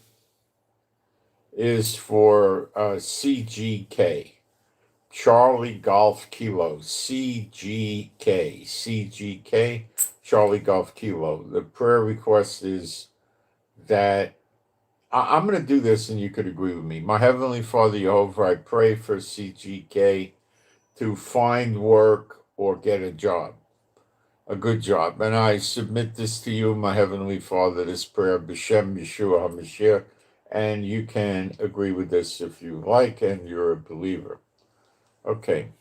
is for CGK, Charlie Golf Kilo, CGK, Charlie Golf Kilo. The prayer request is that I'm going to do this and you could agree with me. My Heavenly Father Jehovah, I pray for CGK to find work or get a job, a good job. And I submit this to you, my Heavenly Father, this prayer, B'Shem Yeshua HaMashiach, and you can agree with this if you like and you're a believer. Okay.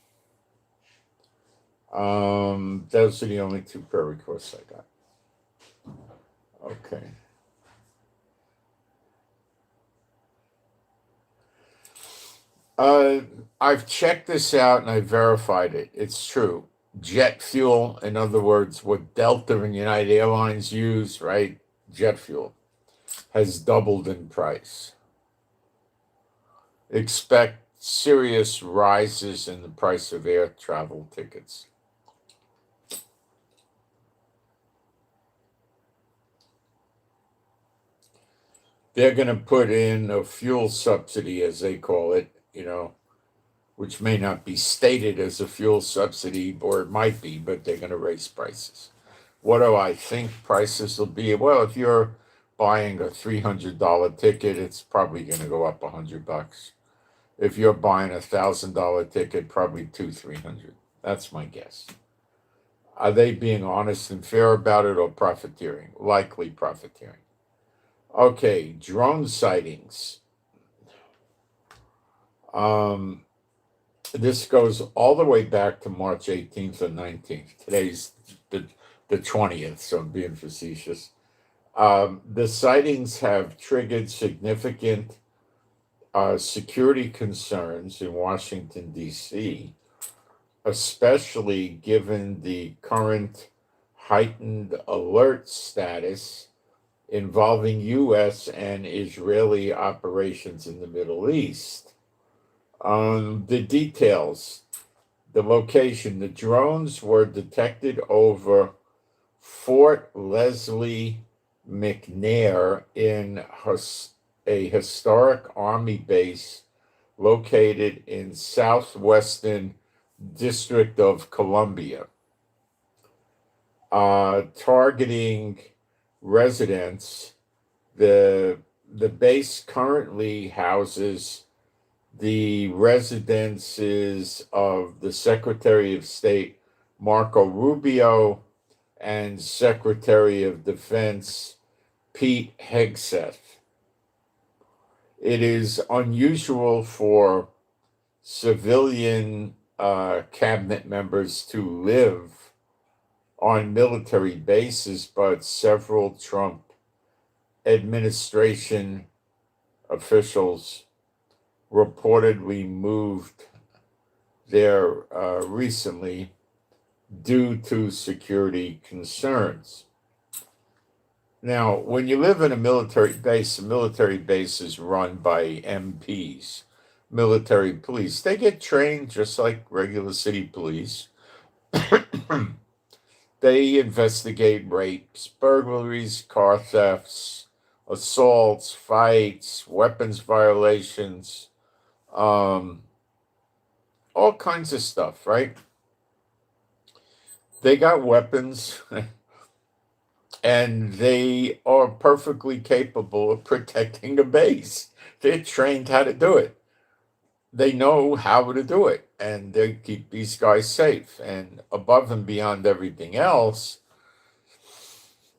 Those are the only two prayer requests I got. Okay. I've checked this out and I verified it. It's true. Jet fuel, in other words, what Delta and United Airlines use, right? Jet fuel has doubled in price. Expect serious rises in the price of air travel tickets. They're going to put in a fuel subsidy, as they call it, which may not be stated as a fuel subsidy, or it might be, but they're going to raise prices. What do I think prices will be? Well, if you're buying a $300 ticket, it's probably going to go up $100. If you're buying a $1,000 ticket, probably $200-300. That's my guess. Are they being honest and fair about it or profiteering? Likely profiteering. Okay, drone sightings. This goes all the way back to March 18th or 19th. Today's the 20th, so I'm being facetious. The sightings have triggered significant security concerns in Washington, D.C., especially given the current heightened alert status involving U.S. and Israeli operations in the Middle East. The details, the location, the drones were detected over Fort Leslie McNair in a historic Army base located in southwestern District of Columbia, targeting residents. The base currently houses the residences of the Secretary of State Marco Rubio, and Secretary of Defense Pete Hegseth. It is unusual for civilian cabinet members to live on military bases, but several Trump administration officials reportedly moved there recently due to security concerns. Now, when you live in a military base is run by MPs, military police. They get trained just like regular city police. They investigate rapes, burglaries, car thefts, assaults, fights, weapons violations, all kinds of stuff, right? They got weapons and they are perfectly capable of protecting the base. They're trained how to do it. They know how to do it, and they keep these guys safe. And above and beyond everything else,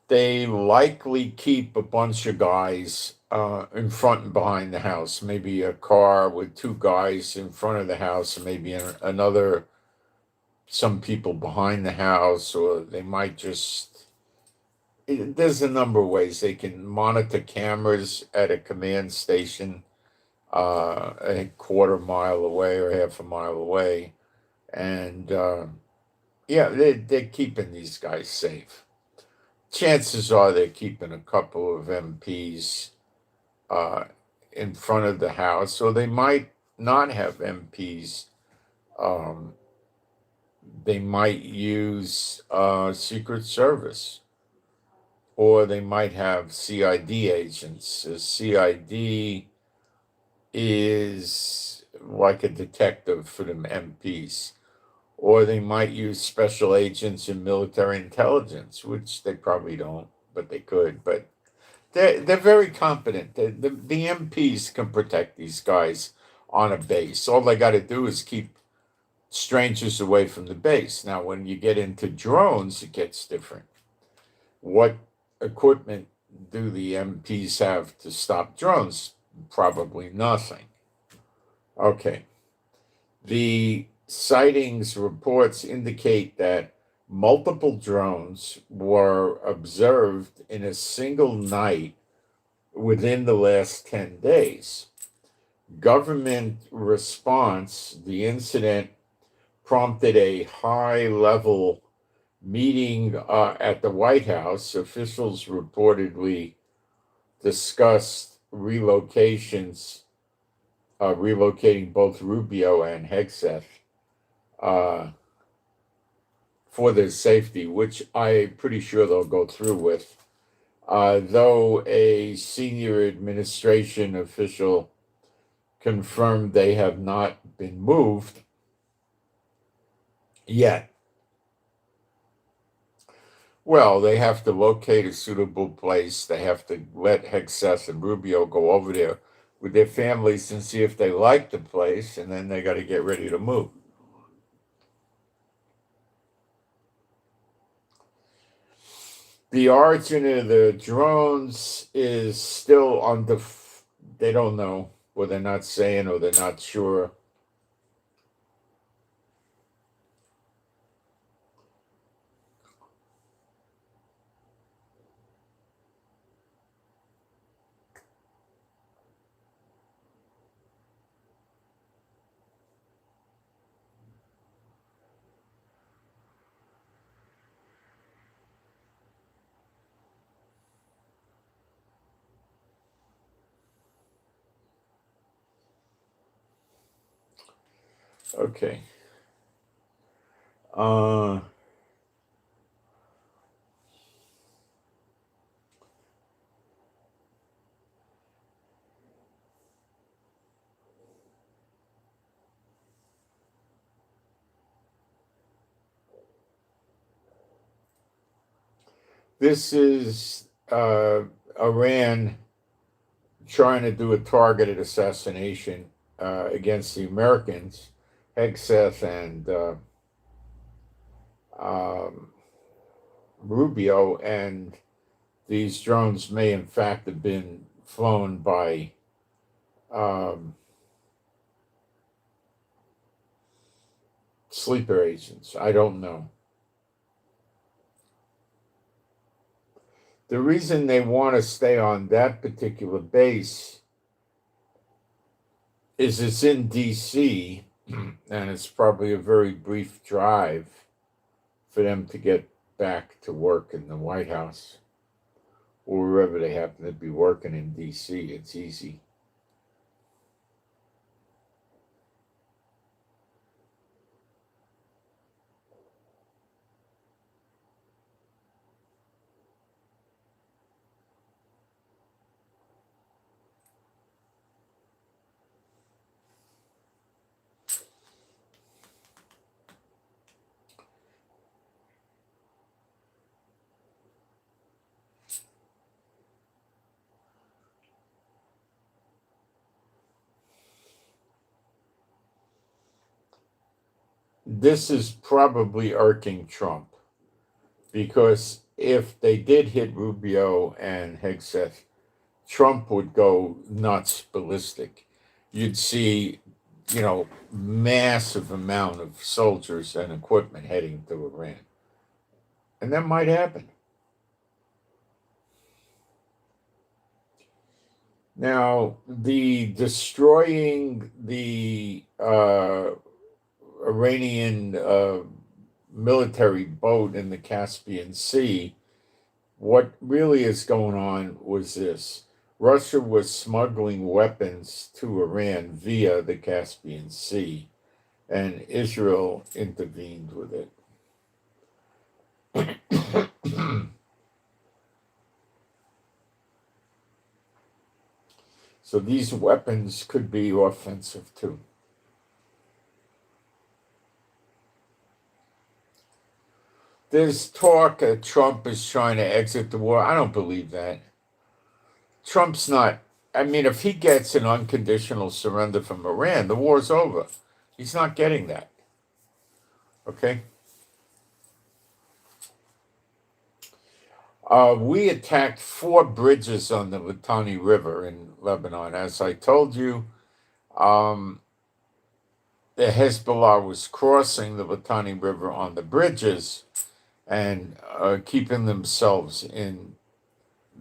they likely keep a bunch of guys in front and behind the house. Maybe a car with two guys in front of the house, and maybe some people behind the house, or they might just. There's a number of ways they can monitor cameras at a command station a quarter mile away or half a mile away. And yeah, they're keeping these guys safe. Chances are they're keeping a couple of MPs in front of the house, or they might not have MPs. They might use Secret Service, or they might have CID agents. CID is like a detective for them MPs. Or they might use special agents in military intelligence, which they probably don't, but they could. But they're very competent. The MPs can protect these guys on a base. All they got to do is keep strangers away from the base. Now, when you get into drones, it gets different. What equipment do the MPs have to stop drones? Probably nothing. Okay. The sightings reports indicate that multiple drones were observed in a single night within the last 10 days. Government response, the incident prompted a high-level meeting at the White House. Officials reportedly discussed relocating both Rubio and Hegseth for their safety, which I'm pretty sure they'll go through with. Though a senior administration official confirmed they have not been moved yet. Well, they have to locate a suitable place. They have to let Hegseth and Rubio go over there with their families and see if they like the place, and then they got to get ready to move. The origin of the drones is still they don't know, or they're not saying, or they're not sure. Okay. This is Iran trying to do a targeted assassination against the Americans. Hegseth and um, Rubio, and these drones may in fact have been flown by sleeper agents. I don't know. The reason they want to stay on that particular base is it's in DC, and it's probably a very brief drive for them to get back to work in the White House or wherever they happen to be working in DC. It's easy. This is probably irking Trump, because if they did hit Rubio and Hegseth, Trump would go nuts, ballistic. You'd see, massive amount of soldiers and equipment heading to Iran. And that might happen. Now, the destroying the Iranian military boat in the Caspian Sea, what really is going on was this. Russia was smuggling weapons to Iran via the Caspian Sea, and Israel intervened with it. So these weapons could be offensive too. There's talk that Trump is trying to exit the war. I don't believe that. Trump's not. I mean, if he gets an unconditional surrender from Iran, the war's over. He's not getting that. Okay? We attacked 4 bridges on the Litani River in Lebanon. As I told you, the Hezbollah was crossing the Litani River on the bridges and keeping themselves in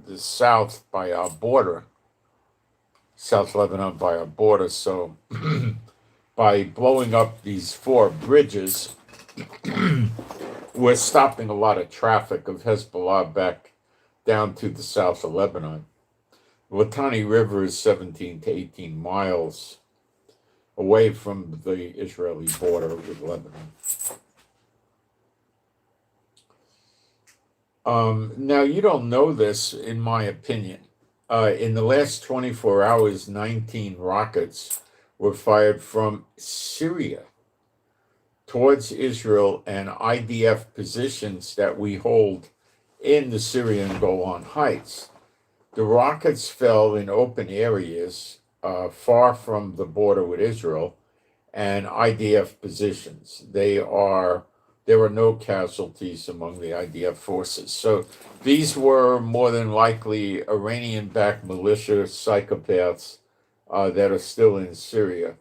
the south by our border, South Lebanon by our border. So by blowing up these 4 bridges, we're stopping a lot of traffic of Hezbollah back down to the south of Lebanon. The Litani River is 17 to 18 miles away from the Israeli border with Lebanon. Now, you don't know this, in my opinion. In the last 24 hours, 19 rockets were fired from Syria towards Israel and IDF positions that we hold in the Syrian Golan Heights. The rockets fell in open areas far from the border with Israel and IDF positions. There were no casualties among the IDF forces. So these were more than likely Iranian-backed militia psychopaths that are still in Syria.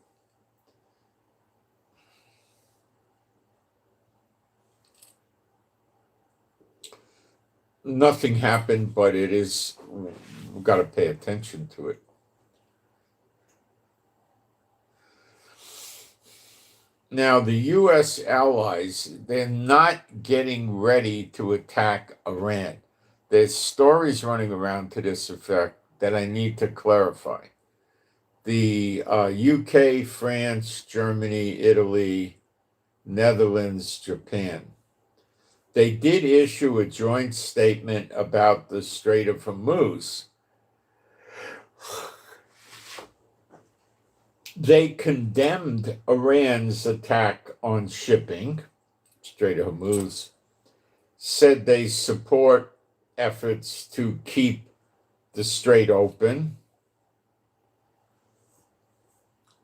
Nothing happened, but we've got to pay attention to it. Now, the U.S. allies, they're not getting ready to attack Iran. There's stories running around to this effect that I need to clarify. The UK, France, Germany, Italy, Netherlands, Japan, they did issue a joint statement about the Strait of Hormuz. They condemned Iran's attack on shipping, Strait of Hormuz, said they support efforts to keep the strait open,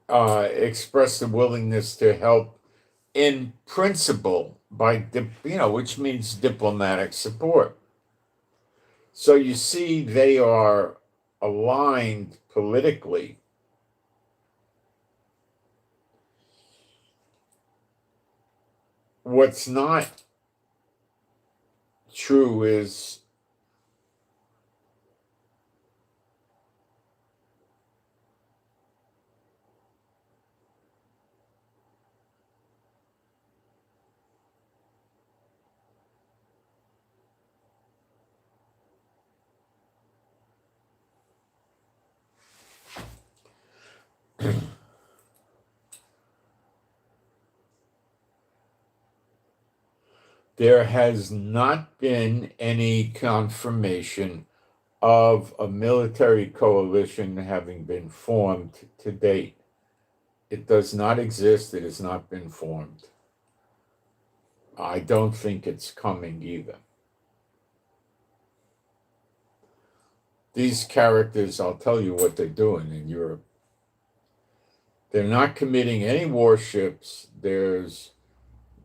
expressed a willingness to help in principle which means diplomatic support. So you see, they are aligned politically. What's not true is there has not been any confirmation of a military coalition having been formed to date. It does not exist. It has not been formed. I don't think it's coming either. These characters, I'll tell you what they're doing in Europe. They're not committing any warships. There's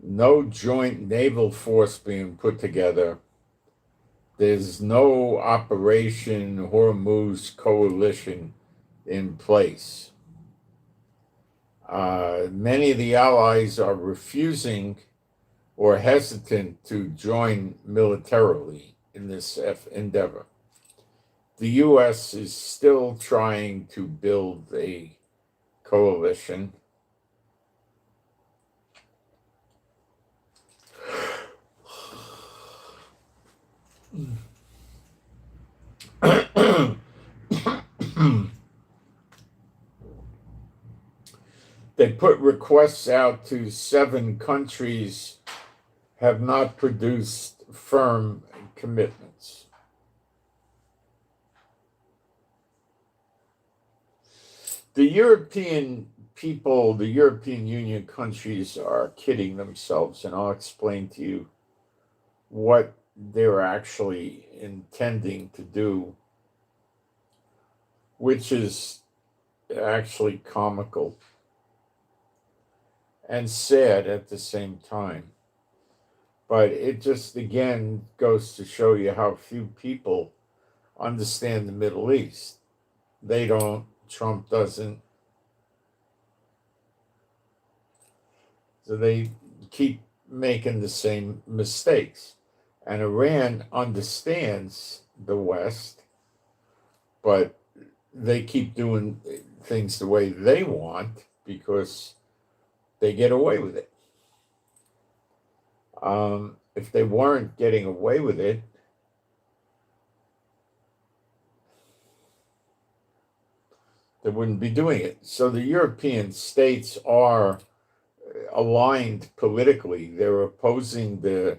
no joint naval force being put together. There's no Operation Hormuz coalition in place. Many of the allies are refusing or hesitant to join militarily in this endeavor. The U.S. is still trying to build a coalition. They put requests out to 7 countries, have not produced firm commitments. The European people, the European Union countries are kidding themselves, and I'll explain to you what they're actually intending to do, which is actually comical and sad at the same time. But it just again goes to show you how few people understand the Middle East. They don't, Trump doesn't. So they keep making the same mistakes. And Iran understands the West, but they keep doing things the way they want because they get away with it. If they weren't getting away with it, they wouldn't be doing it. So the European states are aligned politically. They're opposing the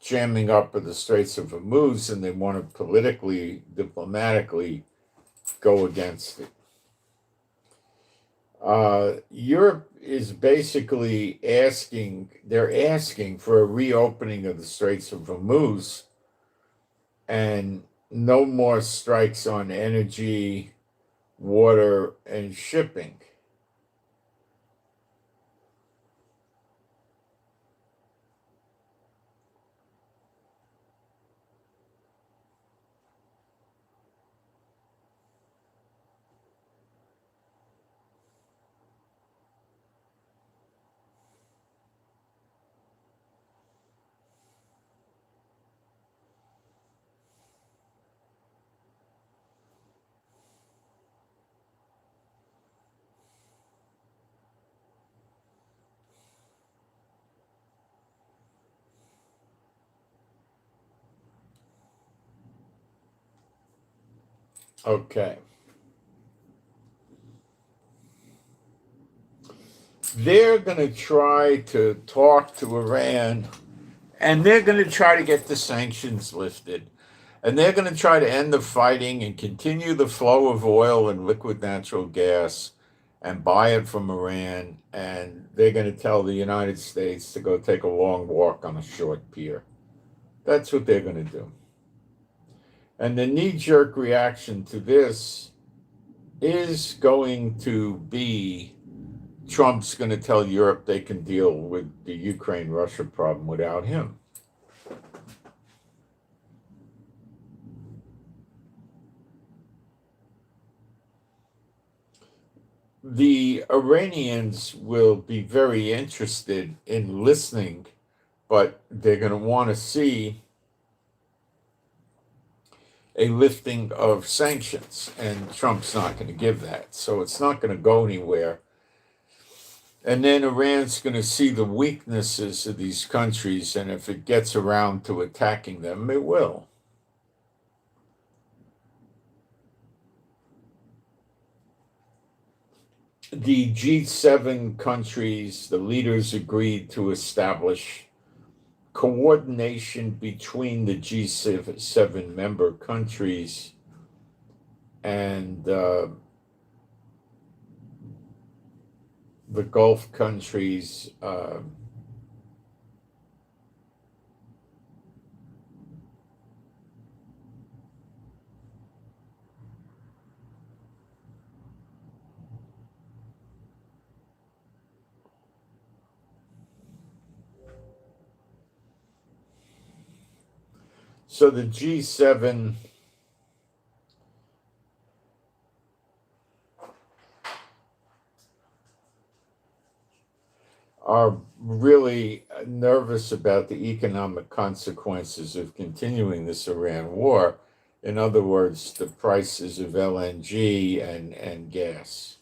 jamming up of the Straits of Hormuz, and they want to politically, diplomatically go against it. Europe is basically they're asking for a reopening of the Straits of Hormuz and no more strikes on energy, water, and shipping. Okay. They're going to try to talk to Iran, and they're going to try to get the sanctions lifted. And they're going to try to end the fighting and continue the flow of oil and liquid natural gas and buy it from Iran. And they're going to tell the United States to go take a long walk on a short pier. That's what they're going to do. And the knee-jerk reaction to this is going to be Trump's going to tell Europe they can deal with the Ukraine-Russia problem without him. The Iranians will be very interested in listening, but they're going to want to see a lifting of sanctions, and Trump's not going to give that. So it's not going to go anywhere. And then Iran's going to see the weaknesses of these countries, and if it gets around to attacking them, it will. The G7 countries, the leaders agreed to establish coordination between the G7 member countries and the Gulf countries. So the G7 are really nervous about the economic consequences of continuing this Iran war. In other words, the prices of LNG and gas.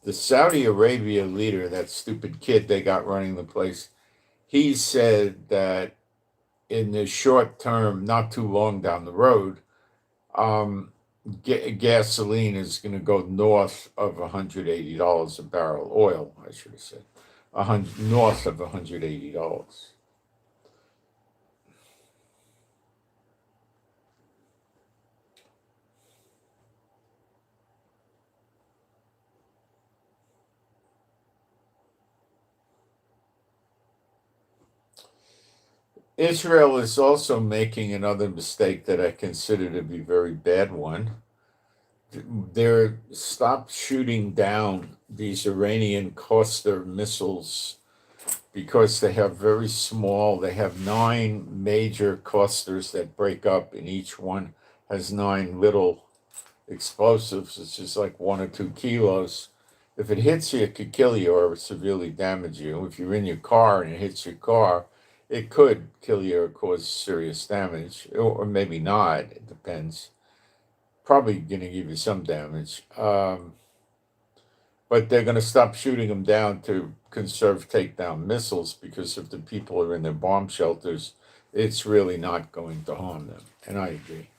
The Saudi Arabia leader, that stupid kid they got running the place, he said that in the short term, not too long down the road, gasoline is going to go north of $180 a barrel. Oil, I should have said, north of $180. Israel is also making another mistake that I consider to be a very bad one. They're stopped shooting down these Iranian cluster missiles because they have they have 9 major clusters that break up, and each one has 9 little explosives. It's just like 1 or 2 kilos. If it hits you, it could kill you or severely damage you. If you're in your car and it hits your car, it could kill you or cause serious damage, or maybe not. It depends. Probably going to give you some damage. But they're going to stop shooting them down to conserve takedown missiles, because if the people are in their bomb shelters, it's really not going to harm them. And I agree.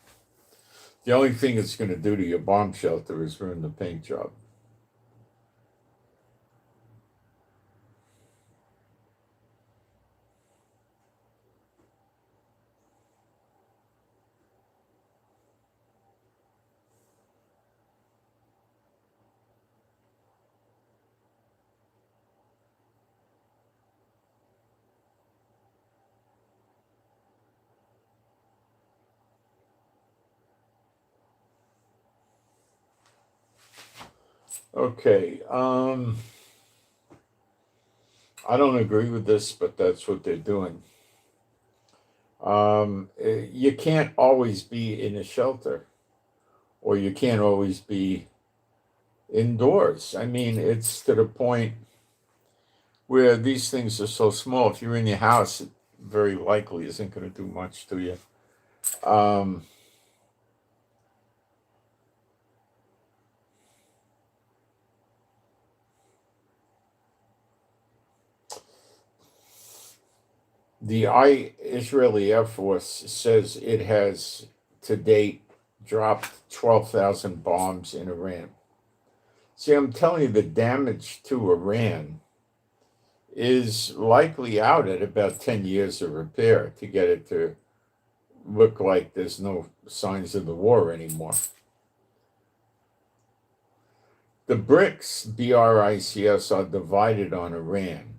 The only thing it's going to do to your bomb shelter is ruin the paint job. Okay. I don't agree with this, but that's what they're doing. You can't always be in a shelter, or you can't always be indoors. I mean, it's to the point where these things are so small. If you're in your house, it very likely isn't going to do much to you. The Israeli Air Force says it has to date dropped 12,000 bombs in Iran. See, I'm telling you, the damage to Iran is likely out at about 10 years of repair to get it to look like there's no signs of the war anymore. The BRICS, BRICS, are divided on Iran.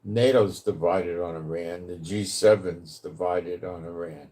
NATO's divided on Iran. The G7's divided on Iran.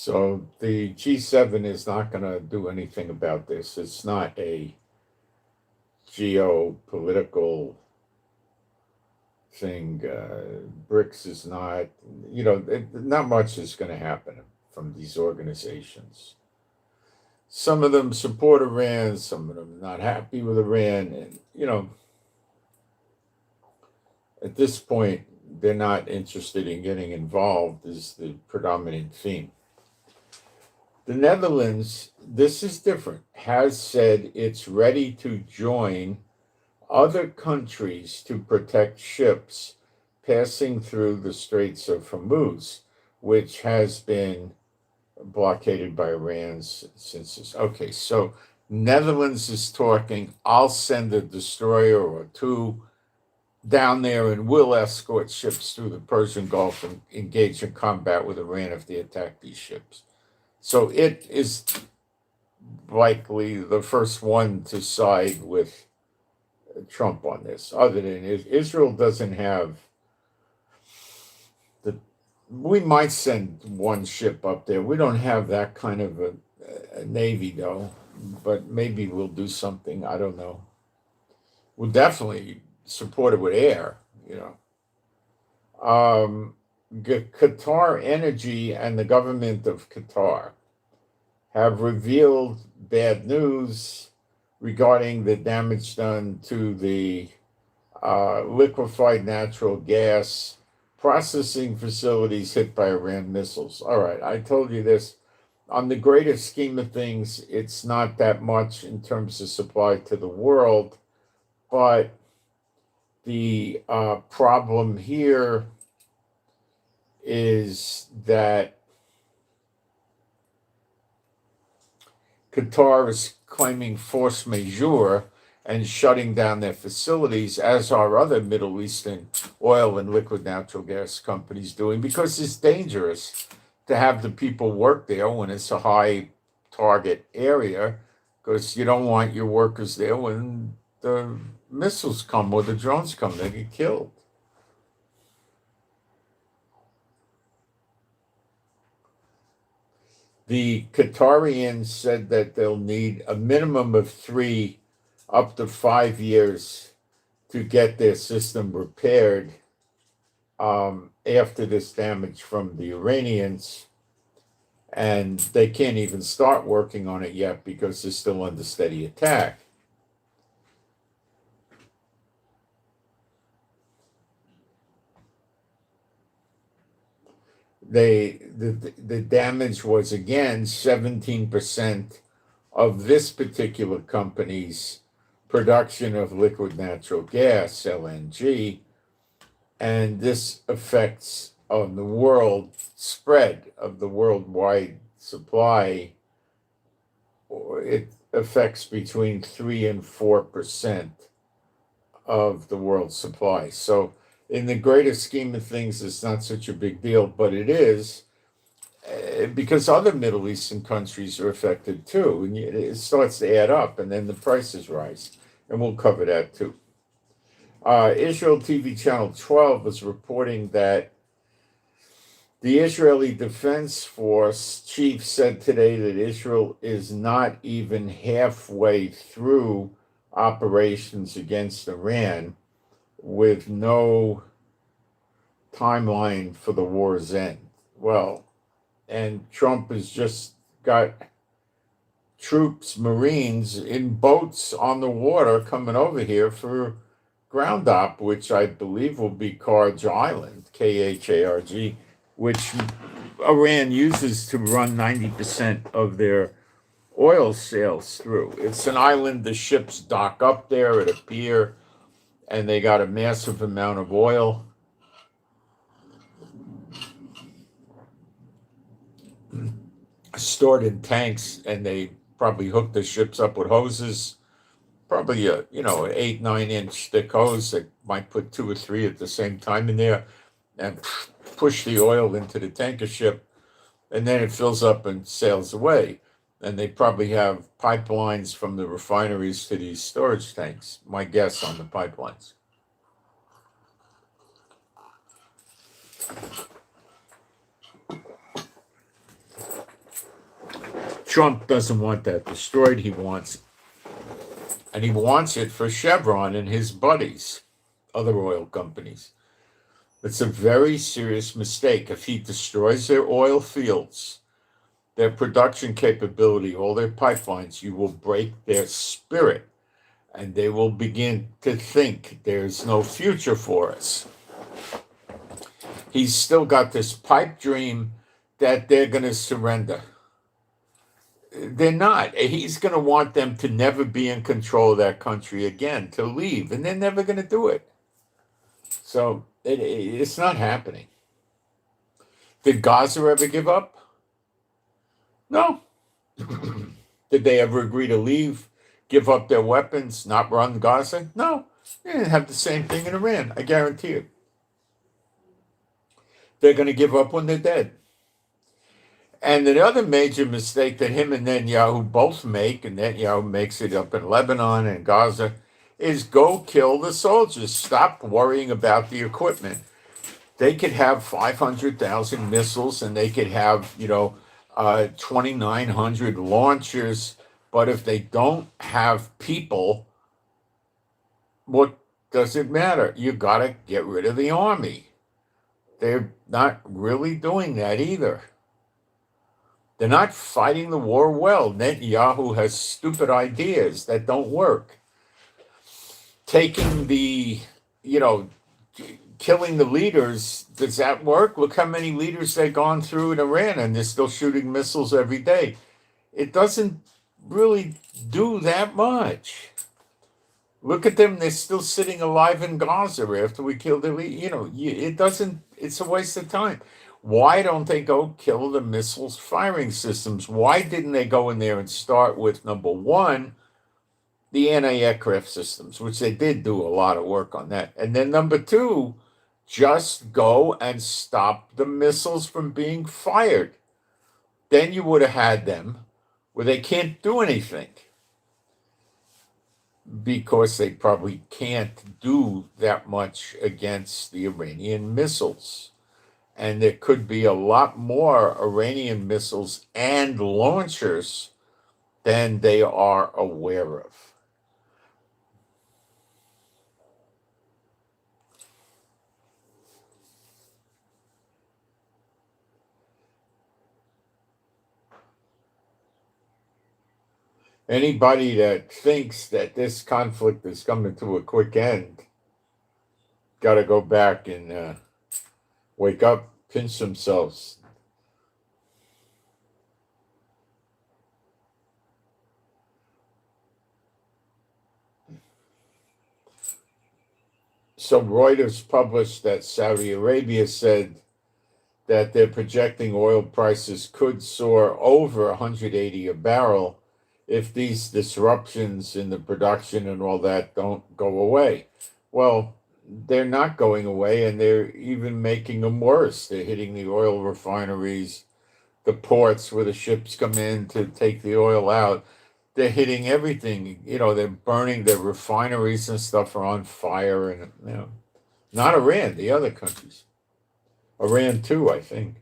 So the G7 is not going to do anything about this. It's not a geopolitical thing. BRICS is not, not much is going to happen from these organizations. Some of them support Iran, some of them not happy with Iran. And, at this point, they're not interested in getting involved, is the predominant theme. The Netherlands, this is different, has said it's ready to join other countries to protect ships passing through the Straits of Hormuz, which has been blockaded by Iran since this. Okay, so Netherlands is talking, I'll send a destroyer or two down there and we'll escort ships through the Persian Gulf and engage in combat with Iran if they attack these ships. So it is likely the first one to side with Trump on this, other than Israel doesn't have we might send one ship up there. We don't have that kind of a navy, though, but maybe we'll do something. I don't know. We'll definitely support it with air, Qatar Energy and the government of Qatar have revealed bad news regarding the damage done to the liquefied natural gas processing facilities hit by Iran missiles. All right, I told you this. On the greater scheme of things, it's not that much in terms of supply to the world, but the problem here is that Qatar is claiming force majeure and shutting down their facilities, as are other Middle Eastern oil and liquid natural gas companies doing, because it's dangerous to have the people work there when it's a high target area, because you don't want your workers there when the missiles come or the drones come, they get killed. The Qatarians said that they'll need a minimum of 3 up to 5 years to get their system repaired after this damage from the Iranians. And they can't even start working on it yet because they're still under steady attack. The damage was, again, 17% of this particular company's production of liquid natural gas, LNG, and this affects on the world spread of the worldwide supply. It affects between 3 and 4% of the world's supply. So in the greater scheme of things, it's not such a big deal, but it is because other Middle Eastern countries are affected too, and it starts to add up, and then the prices rise, and we'll cover that too. Israel TV Channel 12 is reporting that the Israeli Defense Force chief said today that Israel is not even halfway through operations against Iran, with no timeline for the war's end. Well, and Trump has just got troops, Marines, in boats on the water coming over here for ground op, which I believe will be Karj Island, Kharg, which Iran uses to run 90% of their oil sales through. It's an island, the ships dock up there at a pier, and they got a massive amount of oil. Stored in tanks, and they probably hook the ships up with hoses, probably an 8-9 inch thick hose that might put 2 or 3 at the same time in there, and push the oil into the tanker ship, and then it fills up and sails away. And they probably have pipelines from the refineries to these storage tanks, my guess on the pipelines. Trump doesn't want that destroyed. He wants it. And he wants it for Chevron and his buddies, other oil companies. It's a very serious mistake. If he destroys their oil fields, their production capability, all their pipelines, you will break their spirit. And they will begin to think there's no future for us. He's still got this pipe dream that they're going to surrender. They're not. He's going to want them to never be in control of that country again, to leave, and they're never going to do it. So it's not happening. Did Gaza ever give up? No. Did they ever agree to leave, give up their weapons, not run Gaza? No. They didn't have the same thing in Iran, I guarantee it. They're going to give up when they're dead. And the other major mistake that him and Netanyahu both make, and Netanyahu makes it up in Lebanon and Gaza, is go kill the soldiers. Stop worrying about the equipment. They could have 500,000 missiles and they could have, 2,900 launchers. But if they don't have people, what does it matter? You got to get rid of the army. They're not really doing that either. They're not fighting the war well. Netanyahu has stupid ideas that don't work. Taking killing the leaders, does that work? Look how many leaders they've gone through in Iran, and they're still shooting missiles every day. It doesn't really do that much. Look at them, they're still sitting alive in Gaza after we killed the leader. It's a waste of time. Why don't they go kill the missiles firing systems? Why didn't they go in there and start with, number one, the anti-aircraft systems, which they did do a lot of work on that. And then number two, just go and stop the missiles from being fired. Then you would have had them where they can't do anything, because they probably can't do that much against the Iranian missiles. And there could be a lot more Iranian missiles and launchers than they are aware of. Anybody that thinks that this conflict is coming to a quick end got to go back and wake up, pinch themselves. So Reuters published that Saudi Arabia said that they're projecting oil prices could soar over 180 a barrel if these disruptions in the production and all that don't go away. Well, they're not going away, and they're even making them worse. They're hitting the oil refineries, the ports where the ships come in to take the oil out. They're hitting everything. They're burning their refineries and stuff are on fire. And, not Iran, the other countries. Iran too, I think.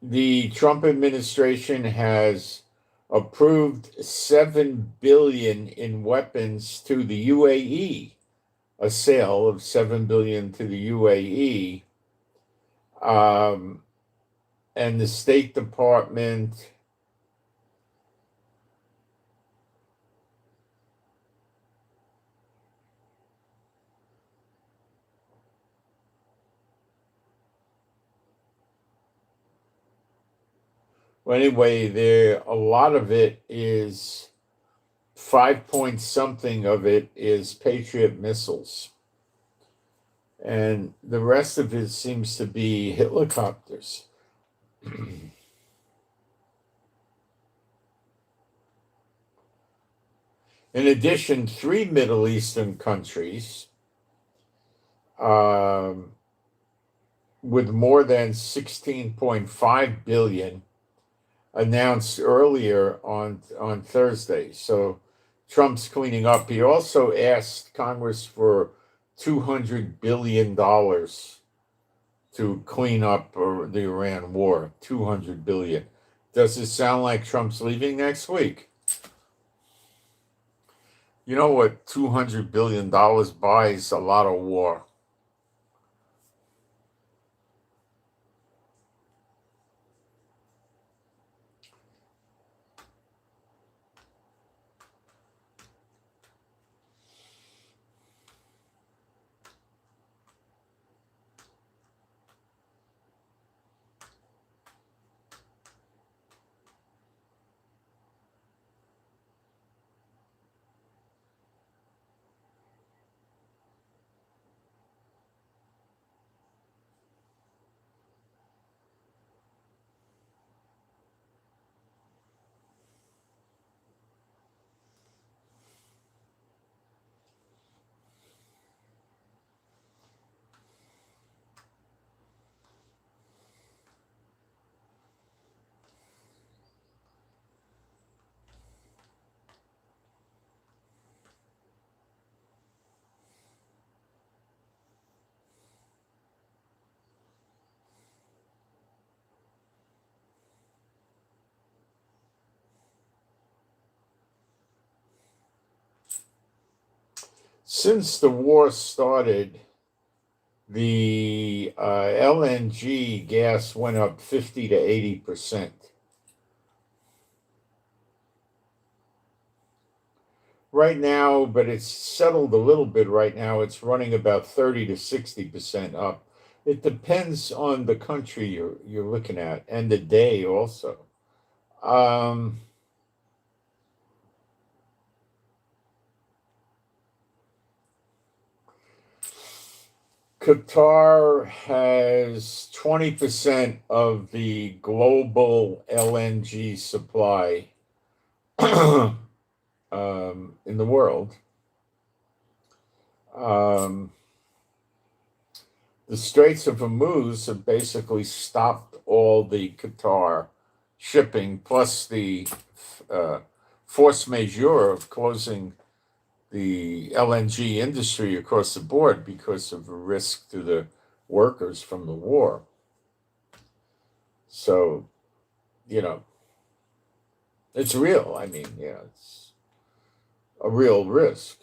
The Trump administration has approved $7 billion in weapons to the UAE, a sale of $7 billion to the UAE. And the State Department well, anyway, a lot of it is 5 point something of it is Patriot missiles. And the rest of it seems to be helicopters. In addition, 3 Middle Eastern countries with more than 16.5 billion announced earlier on Thursday. So Trump's cleaning up. He also asked Congress for $200 billion to clean up the Iran war. 200 billion. Does it sound like Trump's leaving next week? You know what $200 billion buys? A lot of war. Since the war started, the LNG gas went up 50 to 80%. Right now, but it's settled a little bit right now. It's running about 30 to 60% up. It depends on the country you're looking at and the day also. Qatar has 20% of the global LNG supply in the world. The Straits of Hormuz have basically stopped all the Qatar shipping, plus the force majeure of closing the LNG industry across the board because of a risk to the workers from the war. So, it's real. I mean, yeah, it's a real risk.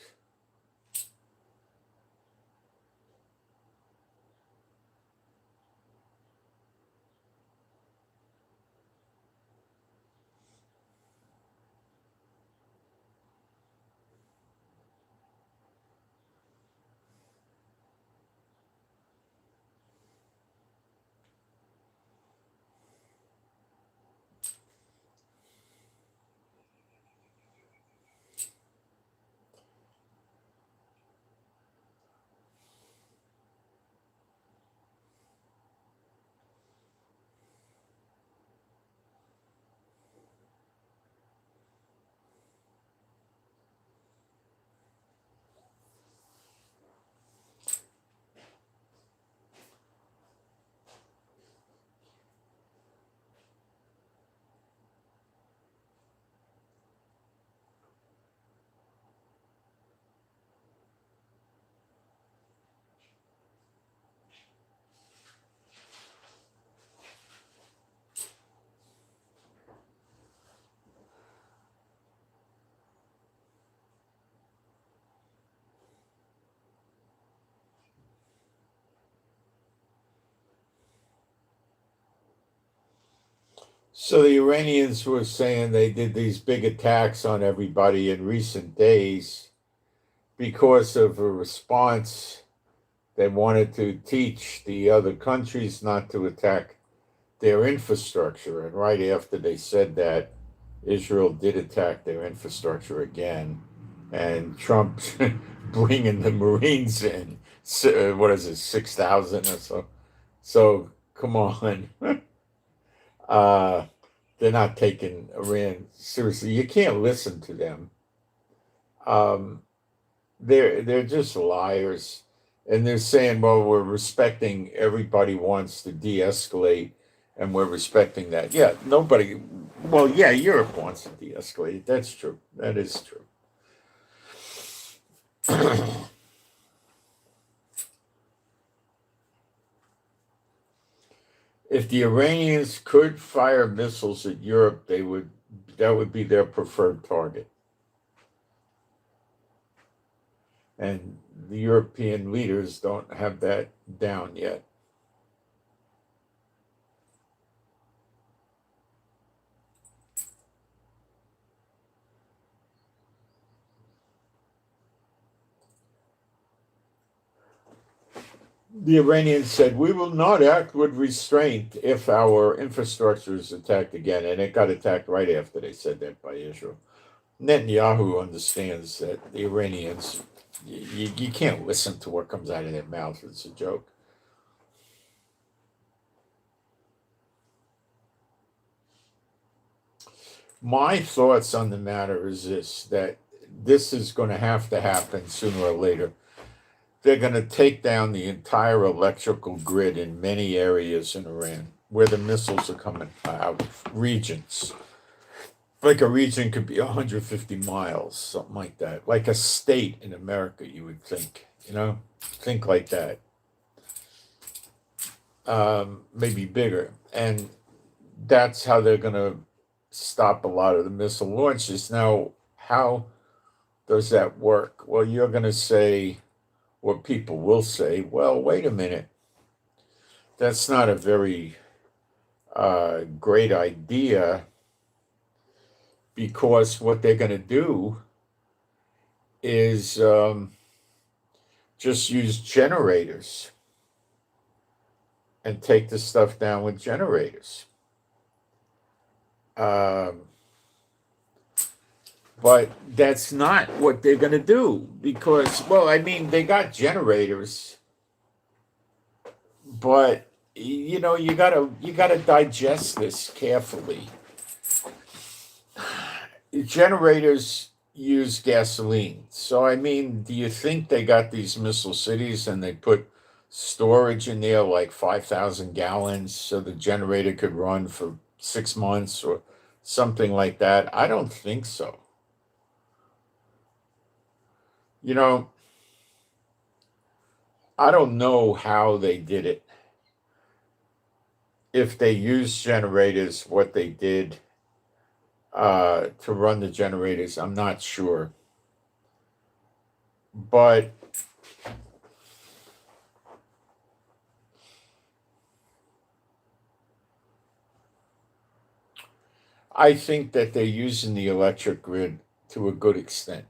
So the Iranians were saying they did these big attacks on everybody in recent days because of a response. They wanted to teach the other countries not to attack their infrastructure. And right after they said that, Israel did attack their infrastructure again. And Trump bringing the Marines in, what is it, 6,000 or so? So come on. uh, they're not taking Iran seriously. You can't listen to them. Um, they're just liars, and they're saying, "Well, we're respecting. Everybody wants to de-escalate, and we're respecting that." Yeah, nobody. Well, yeah, Europe wants to de-escalate. That's true. That is true. If the Iranians could fire missiles at Europe, that would be their preferred target. And the European leaders don't have that down yet. The Iranians said, "We will not act with restraint if our infrastructure is attacked again." And it got attacked right after they said that by Israel. Netanyahu understands that the Iranians, you can't listen to what comes out of their mouth. It's a joke. My thoughts on the matter is this, that this is going to happen sooner or later. They're going to take down the entire electrical grid in many areas in Iran where the missiles are coming out of regions. Like a region could be 150 miles, something like that. Like a state in America, you would think, think like that. Maybe bigger. And that's how they're going to stop a lot of the missile launches. Now, how does that work? Well, you're going to say, or people will say, well, wait a minute. That's not a very great idea, because what they're going to do is just use generators and take the stuff down with generators. But that's not what they're going to do, because, well, I mean, they got generators, but you gotta digest this carefully. Generators use gasoline. So, I mean, do you think they got these missile cities and they put storage in there like 5,000 gallons so the generator could run for 6 months or something like that? I don't think so. I don't know how they did it. If they used generators, what they did to run the generators, I'm not sure. But I think that they're using the electric grid to a good extent.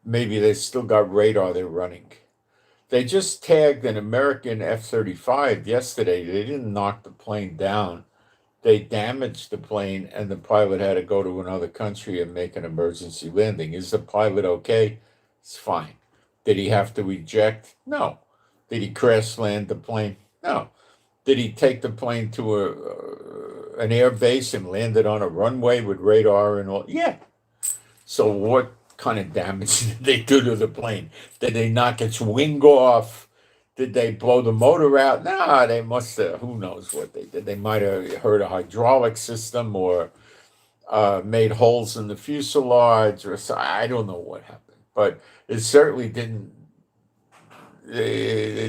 Maybe they still got radar they're running. They just tagged an American F-35 yesterday. They didn't knock the plane down. They damaged the plane, and the pilot had to go to another country and make an emergency landing. Is the pilot okay? It's fine. Did he have to eject? No. Did he crash land the plane? No. Did he take the plane to an air base and land it on a runway with radar and all? Yeah. So what kind of damage did they do to the plane? Did they knock its wing off? Did they blow the motor out? No, they must have, who knows what they did. They might have hurt a hydraulic system or made holes in the fuselage, or so. I don't know what happened. But it certainly it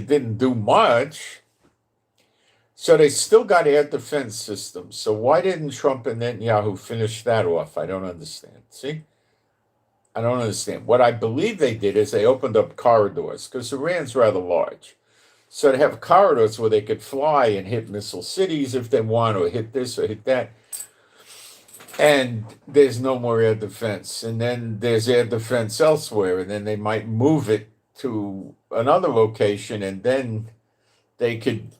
didn't do much. So they still got air defense systems. So why didn't Trump and Netanyahu finish that off? I don't understand. See? I don't understand. What I believe they did is they opened up corridors, because Iran's rather large. So they have corridors where they could fly and hit missile cities if they want, or hit this or hit that. And there's no more air defense. And then there's air defense elsewhere. And then they might move it to another location, and then they could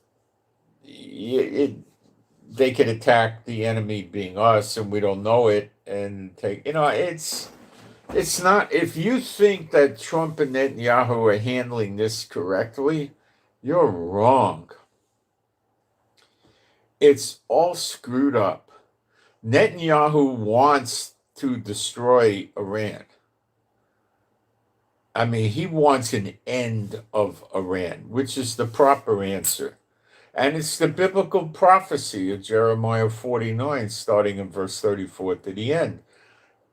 attack the enemy, being us, and we don't know it, and take, it's not, if you think that Trump and Netanyahu are handling this correctly, you're wrong. It's all screwed up. Netanyahu wants to destroy Iran. I mean, he wants an end of Iran, which is the proper answer. And it's the biblical prophecy of Jeremiah 49, starting in verse 34 to the end.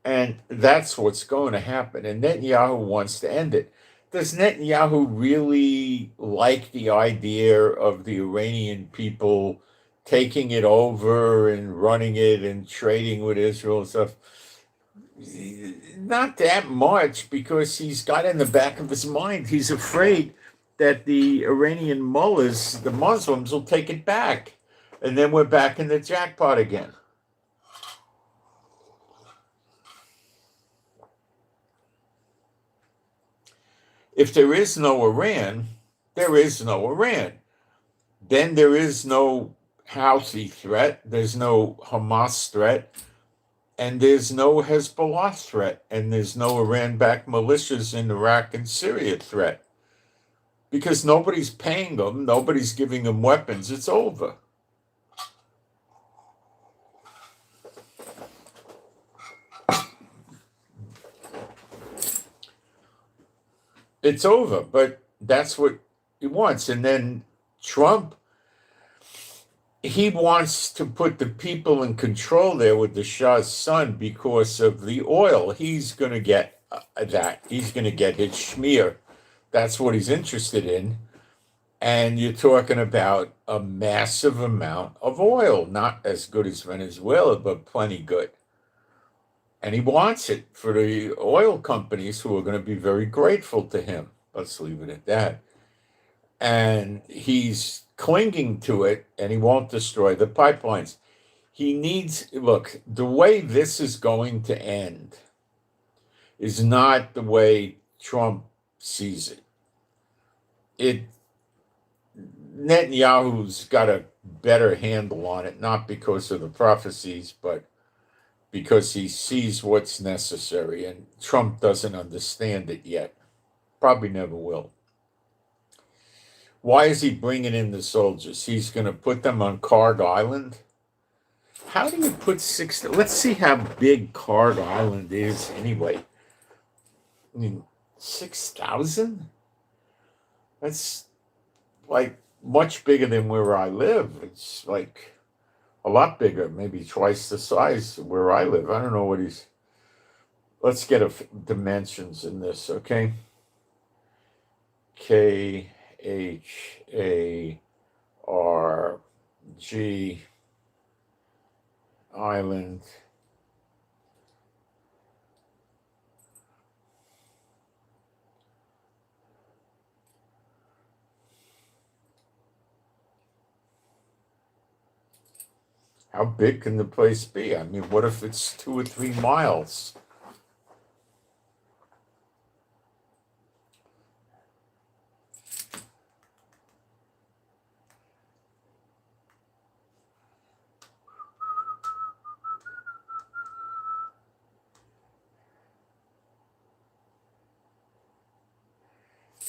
And that's what's going to happen. And Netanyahu wants to end it. Does Netanyahu really like the idea of the Iranian people taking it over and running it and trading with Israel and stuff? Not that much, because he's got in the back of his mind, he's afraid that the Iranian mullahs, the Muslims, will take it back. And then we're back in the jackpot again. If there is no Iran, there is no Iran. Then there is no Houthi threat, there's no Hamas threat, and there's no Hezbollah threat, and there's no Iran-backed militias in Iraq and Syria threat. Because nobody's paying them, nobody's giving them weapons, it's over. It's over, but that's what he wants. And then Trump, he wants to put the people in control there with the Shah's son because of the oil. He's going to get that. He's going to get his schmear. That's what he's interested in. And you're talking about a massive amount of oil, not as good as Venezuela, but plenty good. And he wants it for the oil companies, who are going to be very grateful to him. Let's leave it at that. And he's clinging to it, and he won't destroy the pipelines. He needs, look, the way this is going to end is not the way Trump sees it. Netanyahu's got a better handle on it, not because of the prophecies, but because he sees what's necessary, and Trump doesn't understand it yet. Probably never will. Why is he bringing in the soldiers? He's going to put them on Card Island? How do you put let's see how big Card Island is anyway. I mean, 6,000? That's like much bigger than where I live. It's like a lot bigger, maybe twice the size where I live. I don't know what he's. Let's get dimensions in this, okay? KHARG Island. How big can the place be? I mean, what if it's 2 or 3 miles?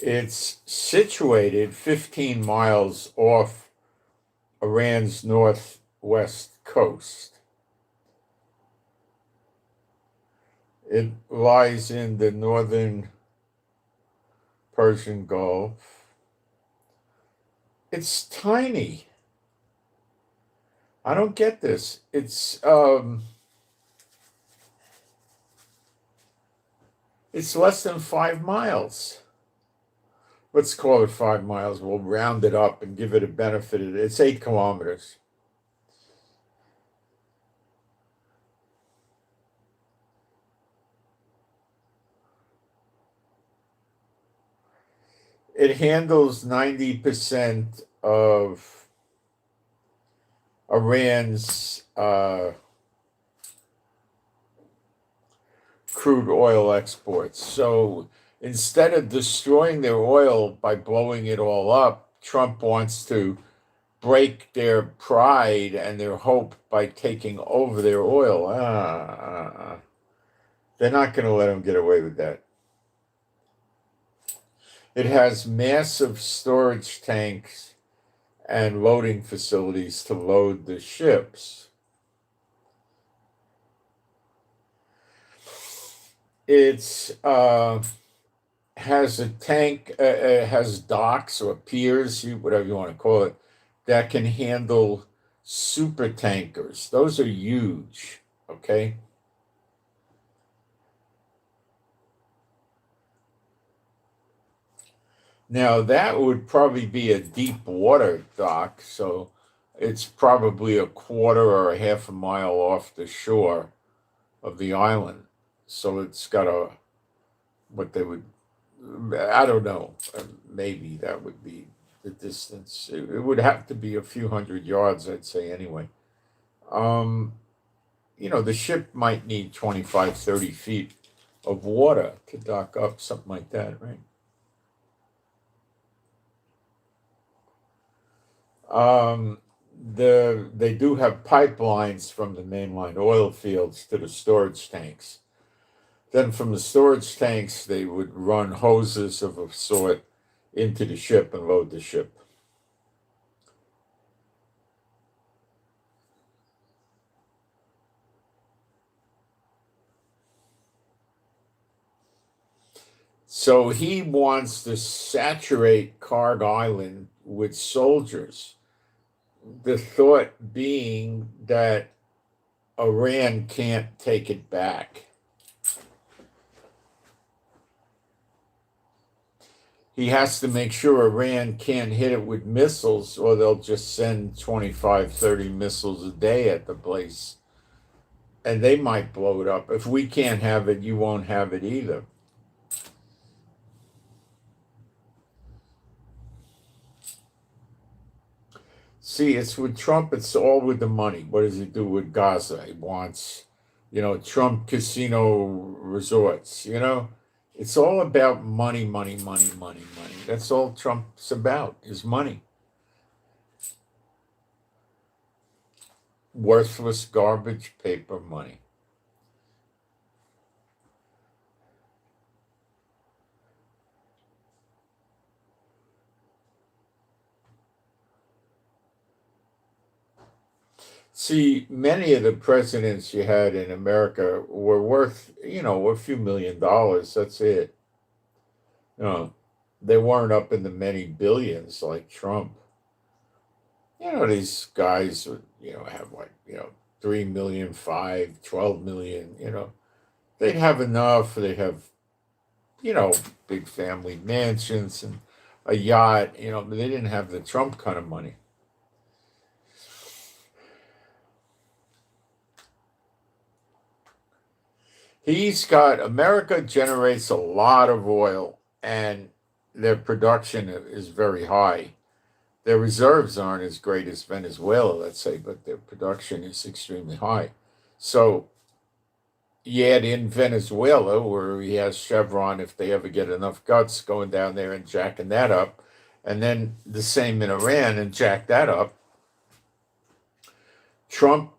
It's situated 15 miles off Iran's northwest coast. It lies in the northern Persian Gulf. It's tiny. I don't get this. It's less than 5 miles. Let's call it 5 miles. We'll round it up and give it a benefit. It's 8 kilometers. It handles 90% of Iran's crude oil exports. So instead of destroying their oil by blowing it all up, Trump wants to break their pride and their hope by taking over their oil. They're not going to let him get away with that. It has massive storage tanks and loading facilities to load the ships. It's has a tank, has docks or piers, whatever you want to call it, that can handle super tankers. Those are huge, okay? Now, that would probably be a deep water dock, so it's probably a quarter or a half a mile off the shore of the island. So it's got what they would, I don't know, maybe that would be the distance. It would have to be a few hundred yards, I'd say, anyway. Um, the ship might need 25, 30 feet of water to dock up, something like that, right? Um, they do have pipelines from the mainline oil fields to the storage tanks. Then from the storage tanks, they would run hoses of a sort into the ship and load the ship. So he wants to saturate Card Island with soldiers. The thought being that Iran can't take it back. He has to make sure Iran can't hit it with missiles, or they'll just send 25, 30 missiles a day at the place. And they might blow it up. If we can't have it, you won't have it either. See, it's with Trump, it's all with the money. What does he do with Gaza? He wants, Trump casino resorts. It's all about money, money, money, money, money. That's all Trump's about, is money. Worthless garbage paper money. See, many of the presidents you had in America were worth, a few $1,000,000. That's it. They weren't up in the many billions like Trump. These guys would, have like, 3 million, 5, 12 million, they'd have enough. They'd have, big family mansions and a yacht, but they didn't have the Trump kind of money. America generates a lot of oil, and their production is very high. Their reserves aren't as great as Venezuela, let's say, but their production is extremely high. So you add in Venezuela, where he has Chevron, if they ever get enough guts, going down there and jacking that up, and then the same in Iran and jack that up. Trump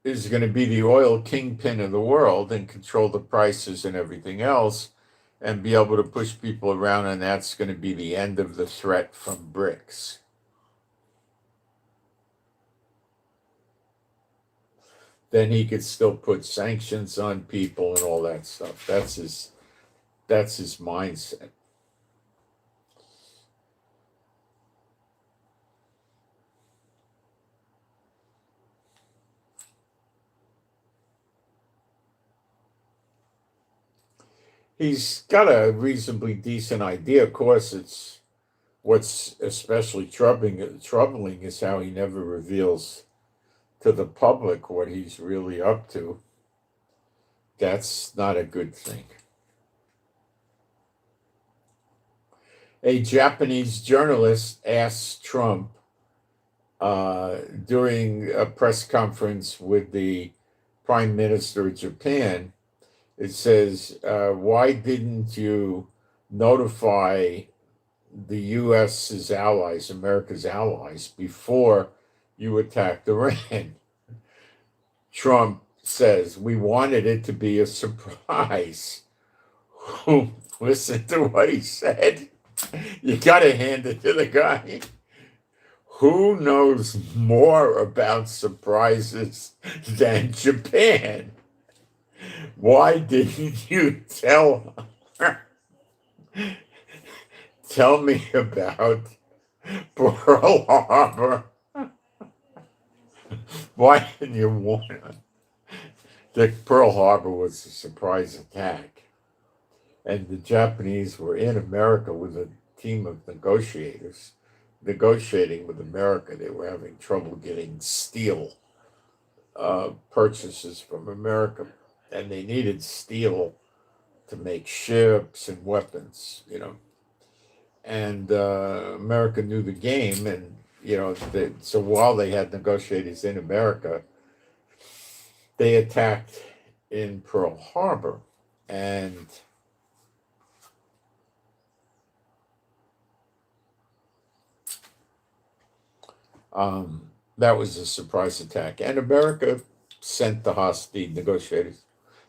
is going to be the oil kingpin of the world and control the prices and everything else and be able to push people around, and that's going to be the end of the threat from BRICS. Then he could still put sanctions on people and all that stuff. That's his mindset. He's got a reasonably decent idea. Of course, it's what's especially troubling is how he never reveals to the public what he's really up to. That's not a good thing. A Japanese journalist asked Trump during a press conference with the Prime Minister of Japan. It says, why didn't you notify the U.S.'s allies, America's allies, before you attacked Iran? Trump says, we wanted it to be a surprise. Listen to what he said. You got to hand it to the guy. Who knows more about surprises than Japan? Why didn't you tell me about Pearl Harbor? Why didn't you warn us that Pearl Harbor was a surprise attack? And the Japanese were in America with a team of negotiators negotiating with America. They were having trouble getting steel purchases from America, and they needed steel to make ships and weapons, And America knew the game, and so while they had negotiators in America, they attacked in Pearl Harbor, and that was a surprise attack. And America sent the negotiators.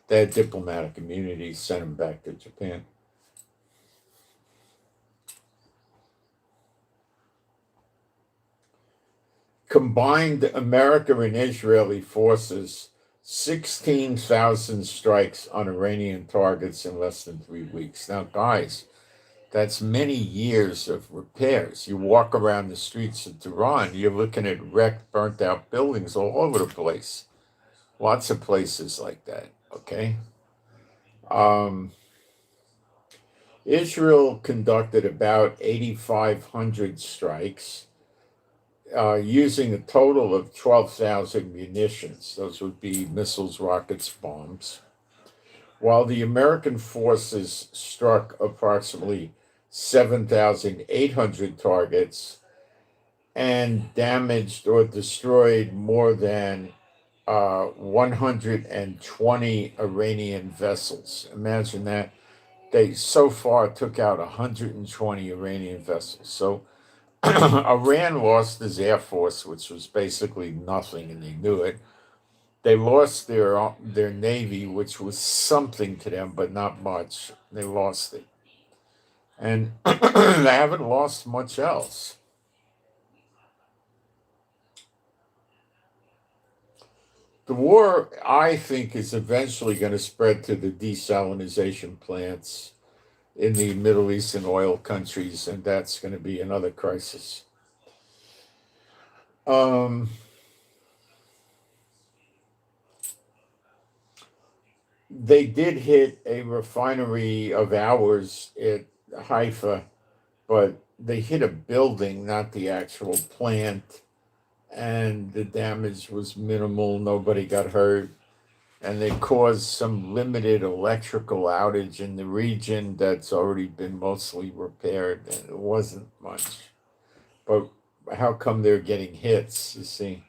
They had diplomatic immunity, sent them back to Japan. Combined American and Israeli forces, 16,000 strikes on Iranian targets in less than 3 weeks. Now, guys, that's many years of repairs. You walk around the streets of Tehran, you're looking at wrecked, burnt out buildings all over the place. Lots of places like that, okay? Israel conducted about 8,500 strikes, using a total of 12,000 munitions. Those would be missiles, rockets, bombs. While the American forces struck approximately 7,800 targets and damaged or destroyed more than 120 Iranian vessels. Imagine that. They so far took out 120 Iranian vessels. So Iran lost his air force, which was basically nothing, and they knew it. They lost their navy, which was something to them, but not much. They lost it. And they haven't lost much else. The war, I think, is eventually going to spread to the desalination plants in the Middle East and oil countries, and that's going to be another crisis. They did hit a refinery of ours at Haifa, but they hit a building, not the actual plant, and the damage was minimal. Nobody got hurt. And they caused some limited electrical outage in the region that's already been mostly repaired, and it wasn't much. But how come they're getting hits, you see?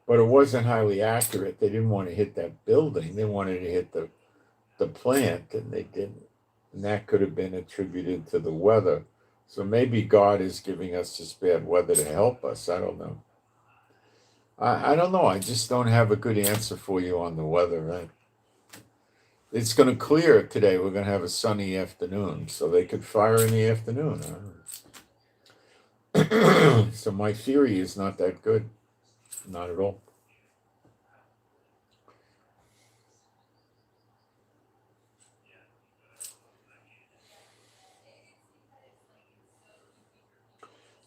But it wasn't highly accurate. They didn't want to hit that building. They wanted to hit the plant, and they didn't. And that could have been attributed to the weather. So maybe God is giving us this bad weather to help us. I don't know. I don't know. I just don't have a good answer for you on the weather, right? It's going to clear today. We're going to have a sunny afternoon, so they could fire in the afternoon. So my theory is not that good. Not at all.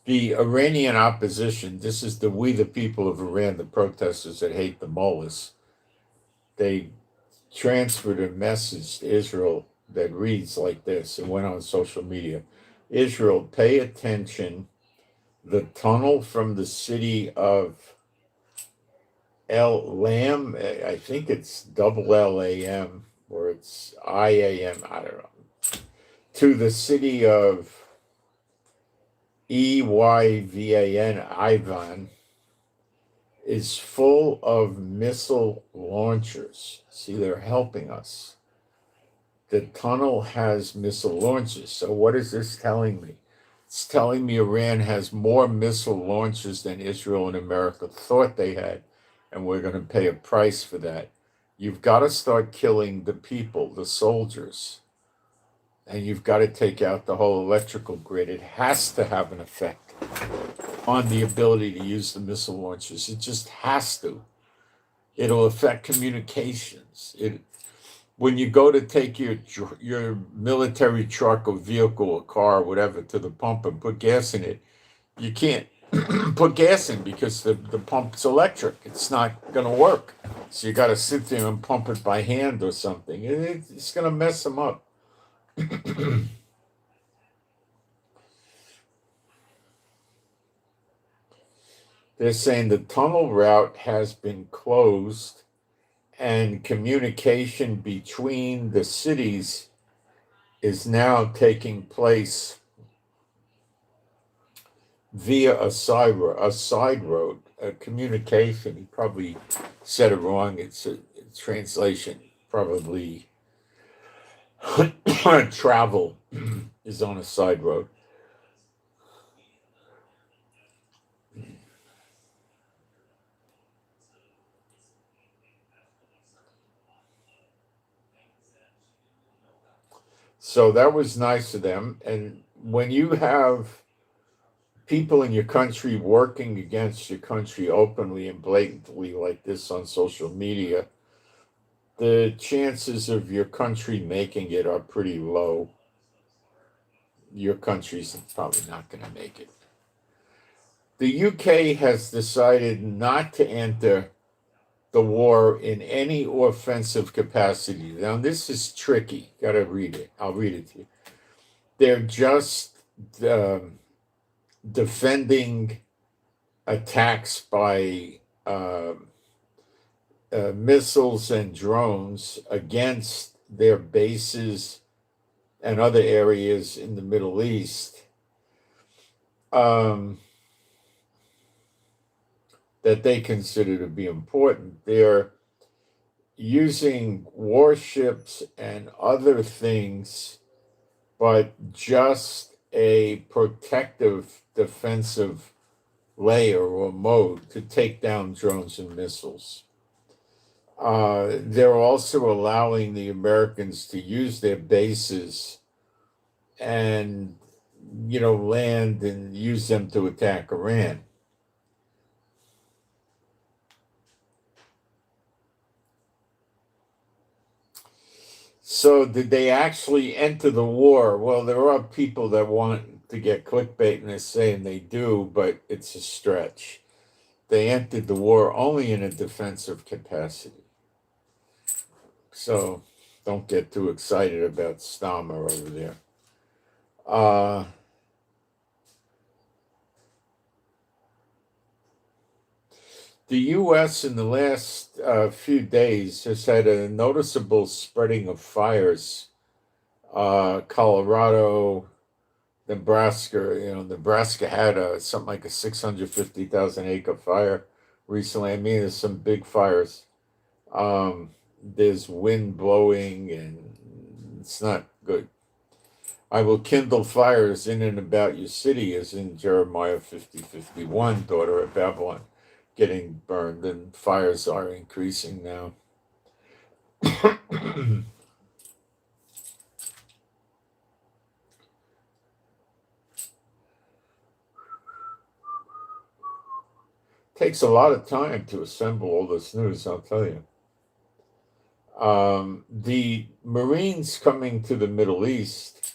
The Iranian opposition, this is we the people of Iran, the protesters that hate the mullahs, they transferred a message to Israel that reads like this. It went on social media. Israel, pay attention. The tunnel from the city of El Lam, I think it's double LAM, or it's IAM, I don't know, to the city of EYVAN, Ivan, is full of missile launchers. See, they're helping us. The tunnel has missile launchers. So what is this telling me? It's telling me Iran has more missile launchers than Israel and America thought they had, and we're going to pay a price for that. You've got to start killing the people, the soldiers, and you've got to take out the whole electrical grid. It has to have an effect on the ability to use the missile launchers. It just has to. It'll affect communications. When you go to take your military truck or vehicle or car or whatever to the pump and put gas in it, you can't put gas in because the pump's electric. It's not going to work. So you got to sit there and pump it by hand or something. It's going to mess them up. They're saying the tunnel route has been closed and communication between the cities is now taking place via a side road, a communication. He probably said it wrong. It's a translation. Probably travel is on a side road. So that was nice of them. And when you have people in your country working against your country openly and blatantly like this on social media, the chances of your country making it are pretty low. Your country's probably not going to make it. The UK has decided not to enter the war in any offensive capacity. Now, this is tricky. Got to read it. I'll read it to you. They're just defending attacks by missiles and drones against their bases and other areas in the Middle East that they consider to be important. They're using warships and other things, but just a protective defensive layer or mode to take down drones and missiles. They're also allowing the Americans to use their bases and, land and use them to attack Iran. So did they actually enter the war? Well, there are people that want to get clickbait and they're saying they do, but it's a stretch. They entered the war only in a defensive capacity. So don't get too excited about Stammer over there. The U.S. in the last few days has had a noticeable spreading of fires. Colorado, Nebraska, Nebraska had something like a 650,000 acre fire recently. I mean, there's some big fires. There's wind blowing and it's not good. I will kindle fires in and about your city, as in Jeremiah 50:51, daughter of Babylon, getting burned, and fires are increasing now. Takes a lot of time to assemble all this news, I'll tell you. The Marines coming to the Middle East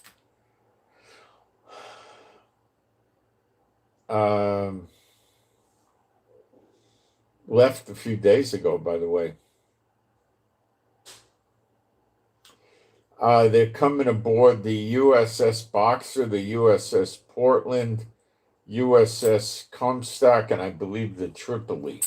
left a few days ago, by the way. They're coming aboard the USS Boxer, the USS Portland, USS Comstock, and I believe the Tripoli.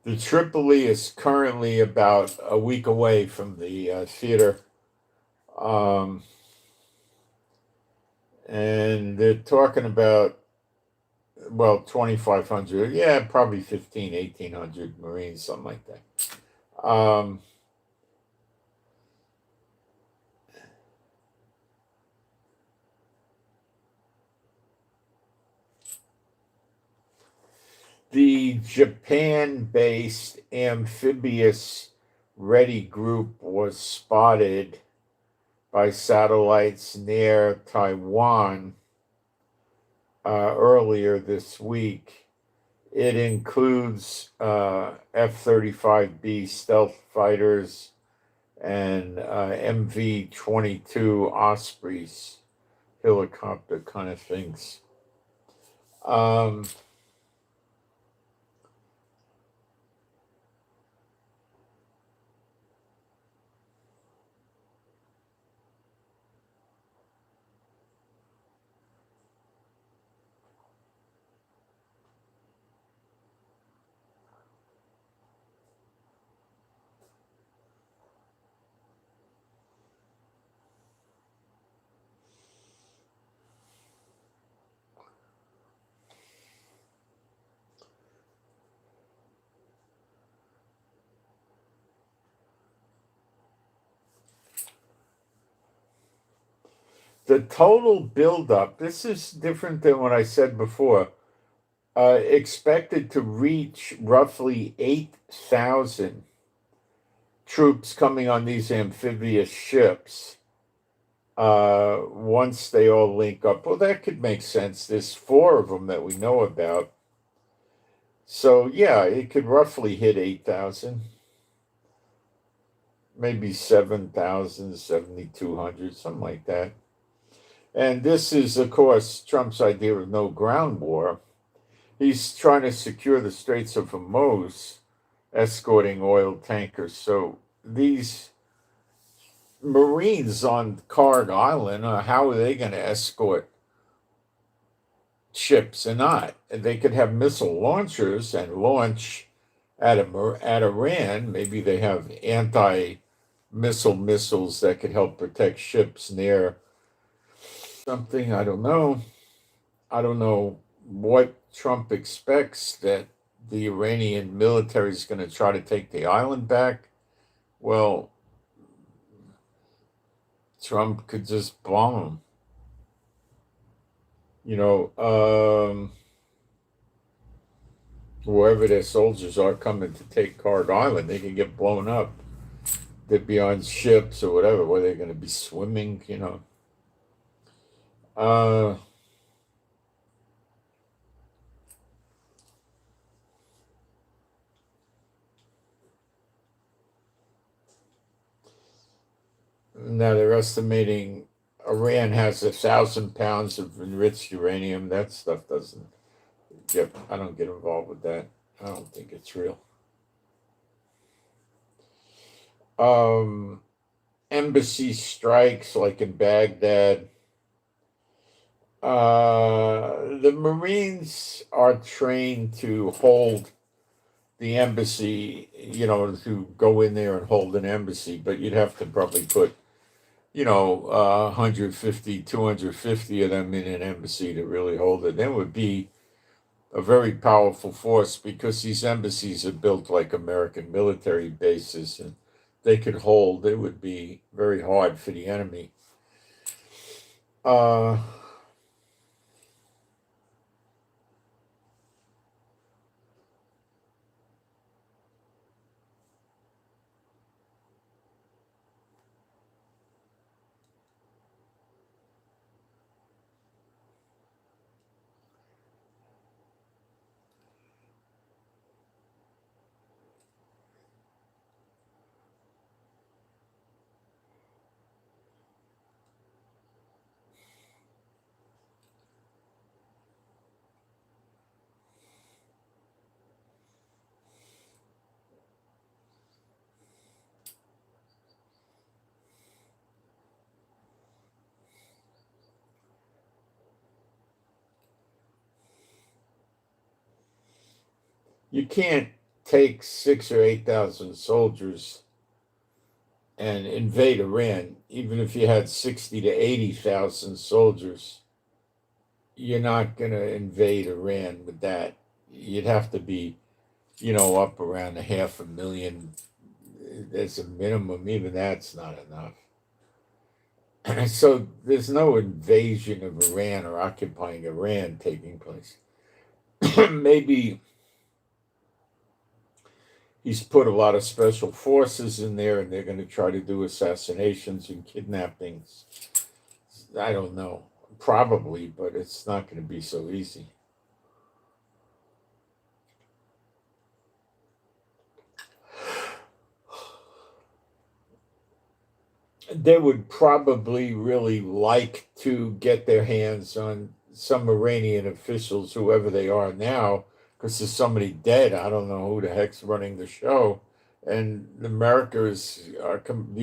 The Tripoli is currently about a week away from the theater. And they're talking about, 2,500, yeah, probably 1,800 Marines, something like that. The Japan-based amphibious ready group was spotted by satellites near Taiwan earlier this week. It includes F-35B stealth fighters and MV-22 Ospreys, helicopter kind of things. The total buildup, this is different than what I said before, expected to reach roughly 8,000 troops coming on these amphibious ships once they all link up. Well, that could make sense. There's 4 of them that we know about. So, yeah, it could roughly hit 8,000. Maybe 7,000, 7,200, something like that. And this is, of course, Trump's idea of no ground war. He's trying to secure the Straits of Hormuz, escorting oil tankers. So these Marines on Karg Island, how are they going to escort ships or not? They could have missile launchers and launch at Iran. Maybe they have anti-missile missiles that could help protect ships near something. I don't know. I don't know what Trump expects, that the Iranian military is going to try to take the island back. Well, Trump could just bomb them. You know, wherever their soldiers are coming to take Karg Island, they can get blown up. They'd be on ships or whatever, where they're going to be swimming, you know. Now they're estimating Iran has 1,000 pounds of enriched uranium. That stuff doesn't get, I don't get involved with that. I don't think it's real. Embassy strikes like in Baghdad. The Marines are trained to hold the embassy, you know, to go in there and hold an embassy, but you'd have to probably put, you know, 150, 250 of them in an embassy to really hold it. That would be a very powerful force, because these embassies are built like American military bases, and they could hold. It would be very hard for the enemy. You can't take 6 or 8,000 soldiers and invade Iran. Even if you had 60 to 80,000 soldiers, you're not going to invade Iran with that. You'd have to be, you know, up around 500,000 as a minimum. Even that's not enough. So there's no invasion of Iran or occupying Iran taking place. Maybe He's put a lot of special forces in there, and they're going to try to do assassinations and kidnappings. I don't know. Probably, but it's not going to be so easy. They would probably really like to get their hands on some Iranian officials, whoever they are now, because there's somebody dead. I don't know who the heck's running the show. And the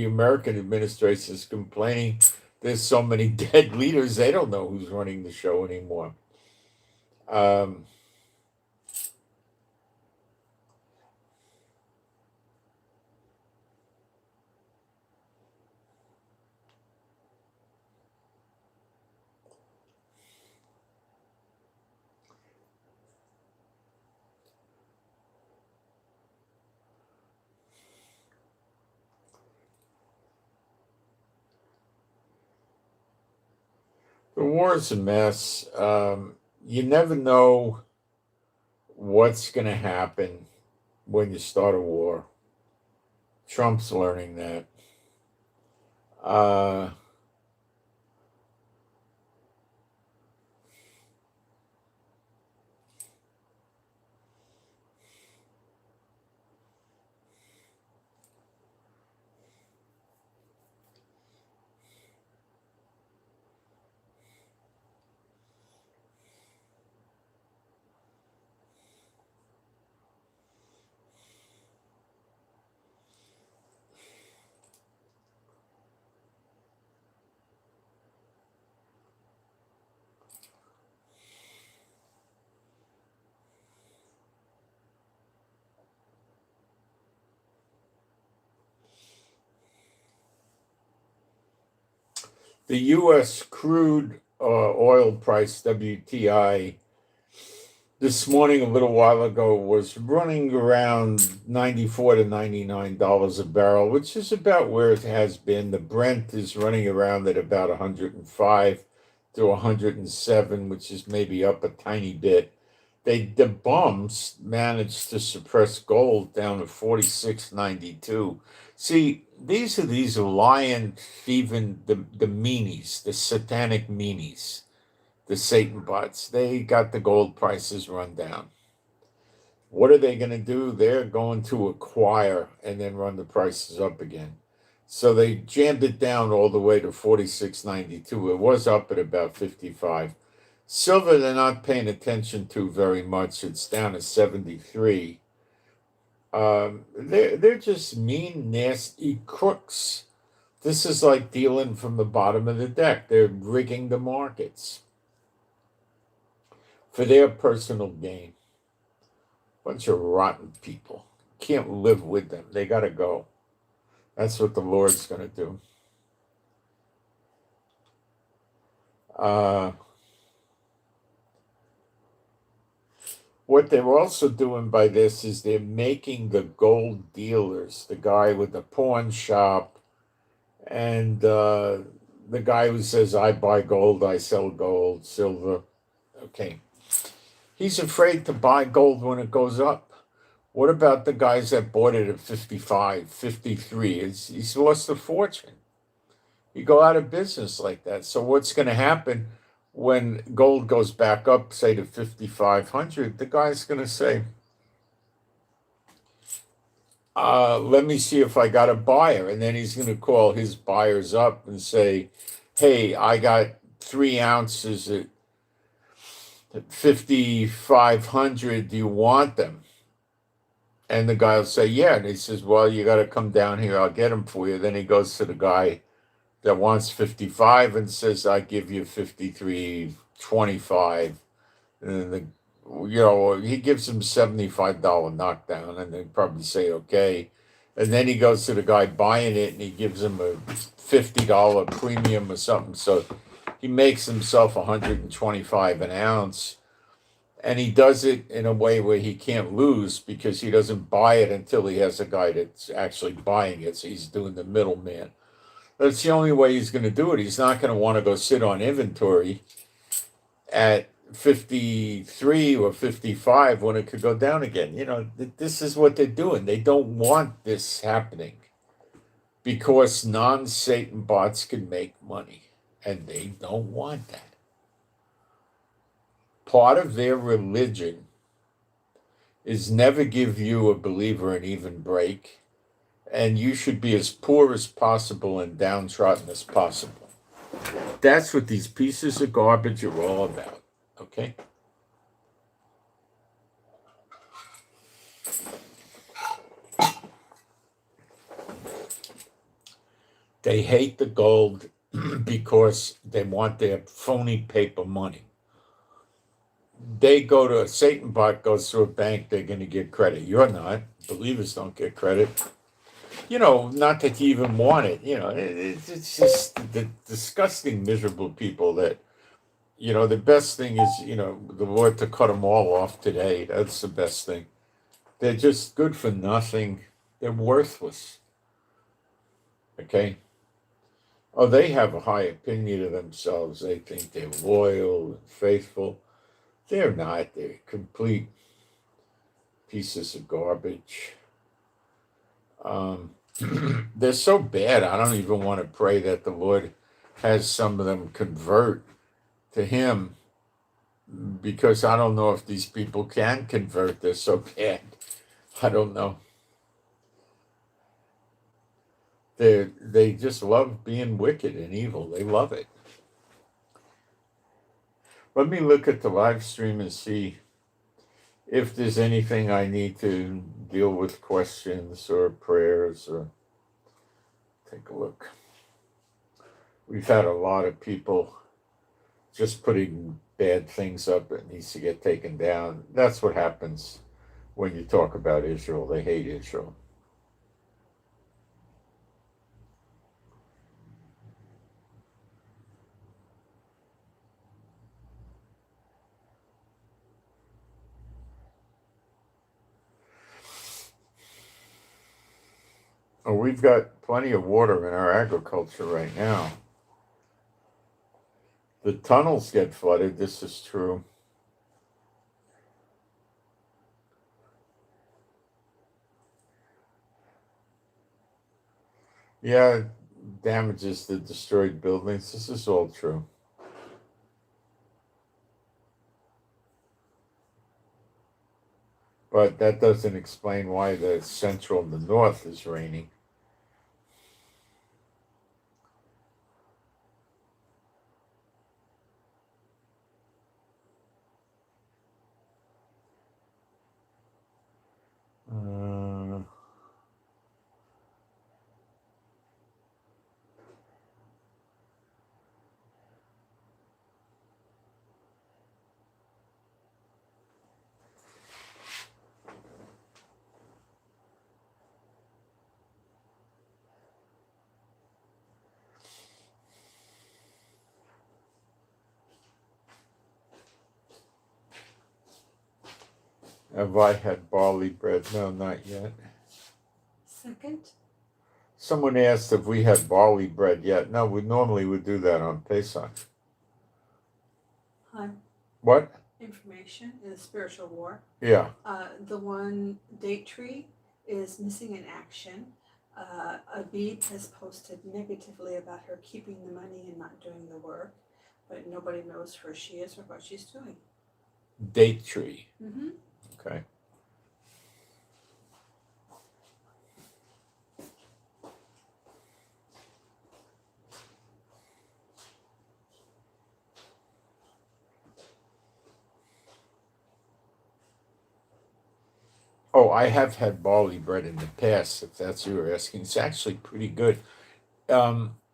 American administration is complaining there's so many dead leaders, they don't know who's running the show anymore. Um, the war is a mess. You never know what's going to happen when you start a war. Trump's learning that. Uh, the U.S. crude oil price, WTI, this morning, a little while ago, was running around $94 to $99 a barrel, which is about where it has been. The Brent is running around at about 105 to 107, which is maybe up a tiny bit. The bums managed to suppress gold down to 46.92. See, these lion thieving the meanies, the satanic meanies, the Satan bots. They got the gold prices run down. What are they going to do? They're going to acquire and then run the prices up again. So they jammed it down all the way to 46.92. It was up at about 55. Silver, they're not paying attention to very much. It's down to 73. They're just mean, nasty crooks. This is like dealing from the bottom of the deck. They're rigging the markets for their personal gain. Bunch of rotten people. Can't live with them. They got to go. That's what the Lord's going to do. What they're also doing by this is they're making the gold dealers, the guy with the pawn shop, and the guy who says, I buy gold, I sell gold, silver. Okay. He's afraid to buy gold when it goes up. What about the guys that bought it at 55, 53? He's lost a fortune. You go out of business like that. So what's going to happen when gold goes back up, say to 5,500? The guy's going to say, let me see if I got a buyer. And then he's going to call his buyers up and say, hey, I got 3 ounces at 5,500. Do you want them? And the guy will say, yeah. And he says, well, you got to come down here. I'll get them for you. Then he goes to the guy that wants 55 and says, I give you 53.25. And he gives him $75 knockdown, and they probably say, okay. And then he goes to the guy buying it and he gives him a $50 premium or something. So he makes himself 125 an ounce. And he does it in a way where he can't lose because he doesn't buy it until he has a guy that's actually buying it. So he's doing the middleman. That's the only way he's going to do it. He's not going to want to go sit on inventory at 53 or 55 when it could go down again. This is what they're doing. They don't want this happening because non-Satan bots can make money, and they don't want that. Part of their religion is never give you, a believer, an even break, and you should be as poor as possible and downtrodden as possible. That's what these pieces of garbage are all about, okay? They hate the gold because they want their phony paper money. They go to a Satan bot, goes to a bank, they're going to get credit. You're not. Believers don't get credit. Not that you even want it. It's just the disgusting, miserable people that, the best thing is, the Lord to cut them all off today. That's the best thing. They're just good for nothing. They're worthless. Okay? Oh, they have a high opinion of themselves. They think they're loyal and faithful. They're not. They're complete pieces of garbage. They're so bad, I don't even want to pray that the Lord has some of them convert to Him, because I don't know if these people can convert. They're so bad. I don't know. They just love being wicked and evil. They love it. Let me look at the live stream and see if there's anything I need to deal with, questions or prayers, or take a look. We've had a lot of people just putting bad things up that needs to get taken down. That's what happens when you talk about Israel. They hate Israel. Oh, we've got plenty of water in our agriculture right now. The tunnels get flooded. This is true. Yeah, damages the destroyed buildings. This is all true. But that doesn't explain why the central and the north is raining. Have I had barley bread? No, not yet. Second. Someone asked if we had barley bread yet. No, we normally would do that on Pesach. Hi. What? Information in a spiritual war. Yeah. The one date tree is missing in action. Abib has posted negatively about her keeping the money and not doing the work, but nobody knows where she is or what she's doing. Date tree. Mm-hmm. Okay. Oh, I have had barley bread in the past, if that's what you're asking. It's actually pretty good.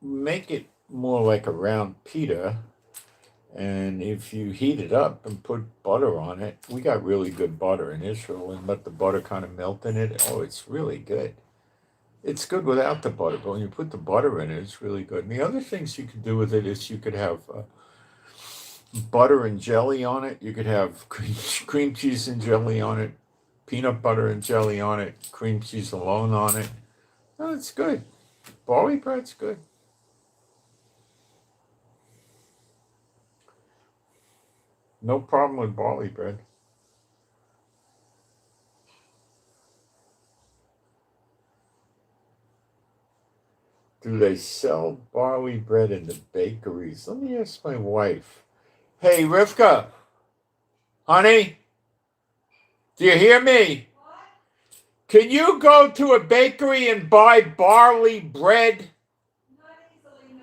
Make it more like a round pita, and if you heat it up and put butter on it, we got really good butter in Israel, and let the butter kind of melt in it. Oh, it's really good. It's good without the butter, but when you put the butter in it, it's really good. And the other things you could do with it is you could have butter and jelly on it. You could have cream cheese and jelly on it, peanut butter and jelly on it, cream cheese alone on it. Oh, it's good. Barley bread's good. No problem with barley bread. Do they sell barley bread in the bakeries? Let me ask my wife. Hey, Rivka, honey, do you hear me? Can you go to a bakery and buy barley bread? Not easily,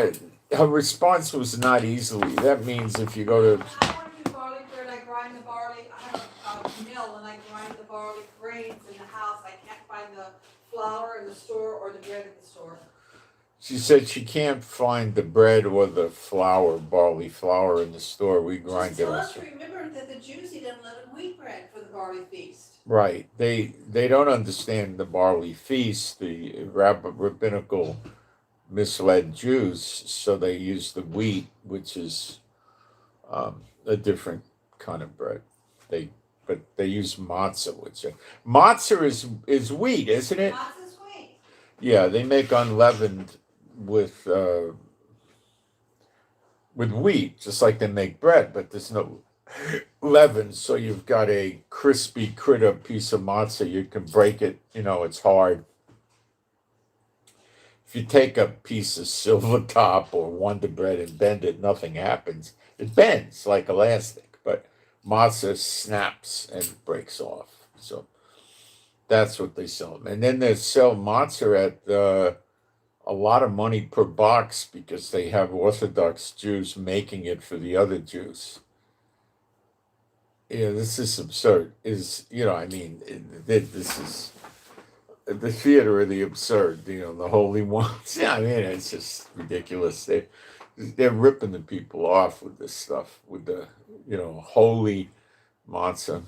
no. Her response was not easily. That means if you go to... I want to do barley bread, I grind the barley. I have a mill and I grind the barley grains in the house. I can't find the flour in the store or the bread in the store. She said she can't find the bread or the flour, barley flour in the store. We grind it. Just tell us to remember that the Jews eat unleavened wheat bread for the barley feast. Right. They don't understand the barley feast, the rabbinical misled Jews, so they use the wheat, which is a different kind of bread. But they use matzah, which matzah is wheat, isn't it? Matzah's wheat. Yeah, they make unleavened with wheat, just like they make bread, but there's no leaven, so you've got a crispy critter piece of matzah. You can break it, it's hard. If you take a piece of silver top or Wonder Bread and bend it, nothing happens. It bends like elastic, but matzah snaps and breaks off. So that's what they sell. And then they sell matzah at a lot of money per box because they have Orthodox Jews making it for the other Jews. This is absurd. This is the theater of the absurd, the holy ones. Yeah, it's just ridiculous. They're ripping the people off with this stuff, with the, holy matzah.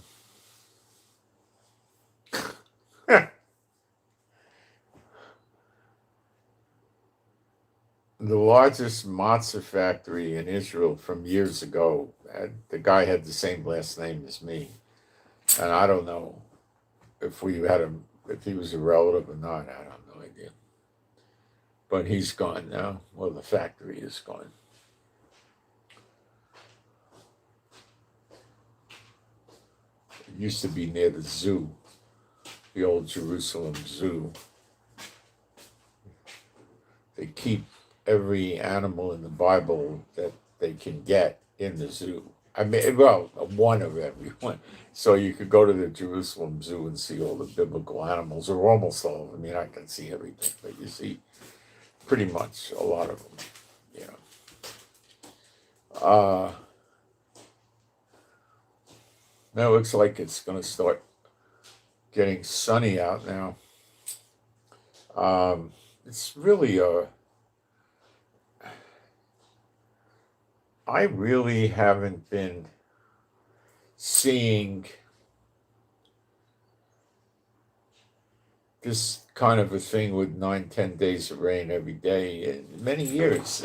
The largest matzah factory in Israel from years ago, the guy had the same last name as me. And I don't know if we had him, if he was a relative or not. I have no idea. But he's gone now. Well, the factory is gone. It used to be near the zoo, the old Jerusalem Zoo. They keep every animal in the Bible that they can get in the zoo. One of every one. So you could go to the Jerusalem Zoo and see all the biblical animals, or almost all of them. I can see everything, but you see pretty much a lot of them. Now it looks like it's going to start getting sunny out now. It's really I really haven't been seeing this kind of a thing with 9-10 days of rain every day in many years.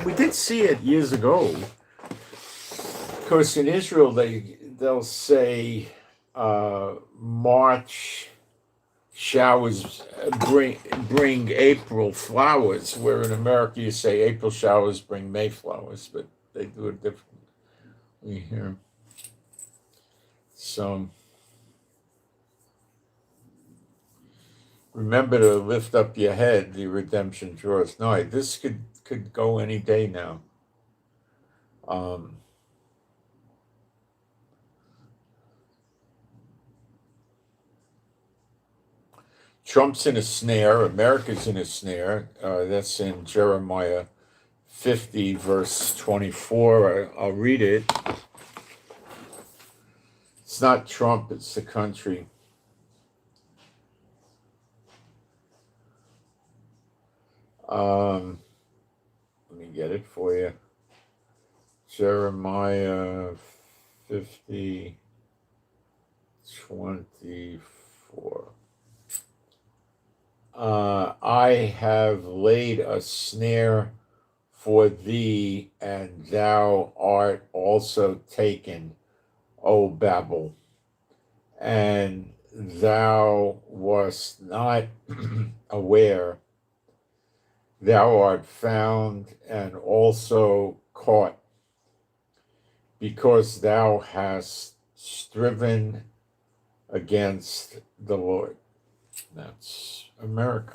We did see it years ago. Of course, in Israel, they'll say March showers bring April flowers, where in America you say April showers bring May flowers, but they do it differently here. So remember to lift up your head, the redemption draweth nigh. This could go any day now. Trump's in a snare. America's in a snare. That's in Jeremiah 50, verse 24. I'll read it. It's not Trump, it's the country. Let me get it for you. Jeremiah 50, 24. I have laid a snare for thee, and thou art also taken, O Babel, and thou wast not aware. Thou art found and also caught. because thou hast striven against the Lord. That's America.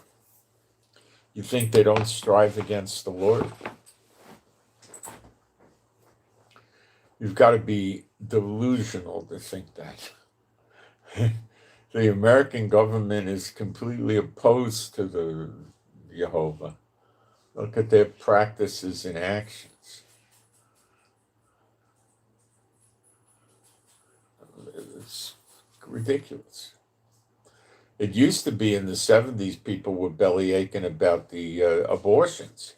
You think they don't strive against the Lord? You've got to be delusional to think that. The American government is completely opposed to the Jehovah. Look at their practices and actions. It's ridiculous. It used to be in the 70s, people were belly aching about the abortions.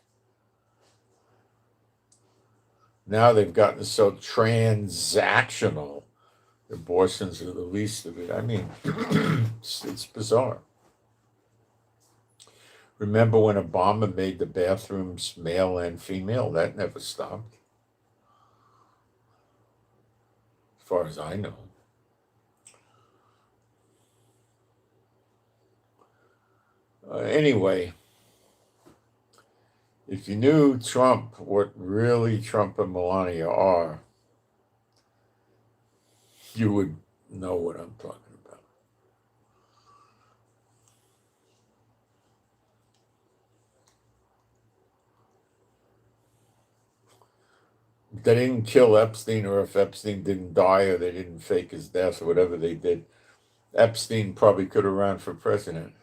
Now they've gotten so transactional. Abortions are the least of it. I mean, it's bizarre. Remember when Obama made the bathrooms male and female? That never stopped, as far as I know. Anyway, if you knew Trump, what really Trump and Melania are, you would know what I'm talking about. If they didn't kill Epstein, or if Epstein didn't die, or they didn't fake his death, or whatever they did, Epstein probably could have run for president.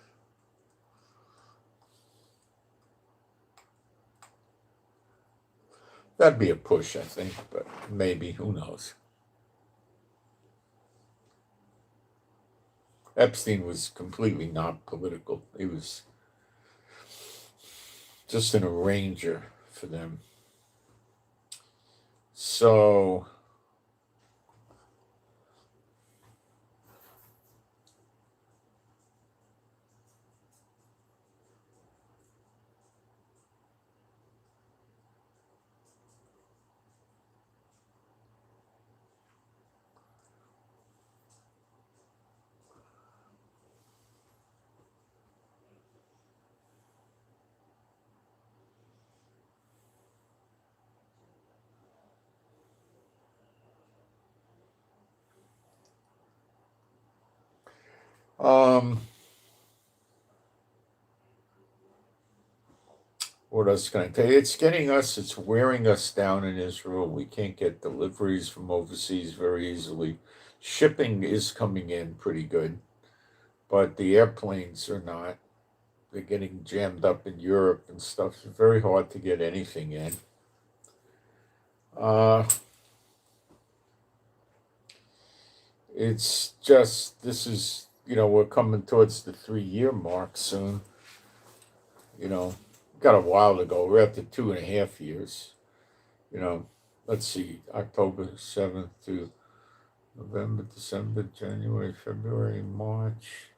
That'd be a push, I think, but maybe, who knows. Epstein was completely not political. He was just an arranger for them. So, what else can I tell you? It's wearing us down in Israel. We can't get deliveries from overseas very easily. Shipping is coming in pretty good, but the airplanes are not. They're getting jammed up in Europe and stuff. It's very hard to get anything in. It's just, we're coming towards the 3-year mark soon. Got a while to go. We're at the 2.5 years. Let's see, October 7th to November, December, January, February, March,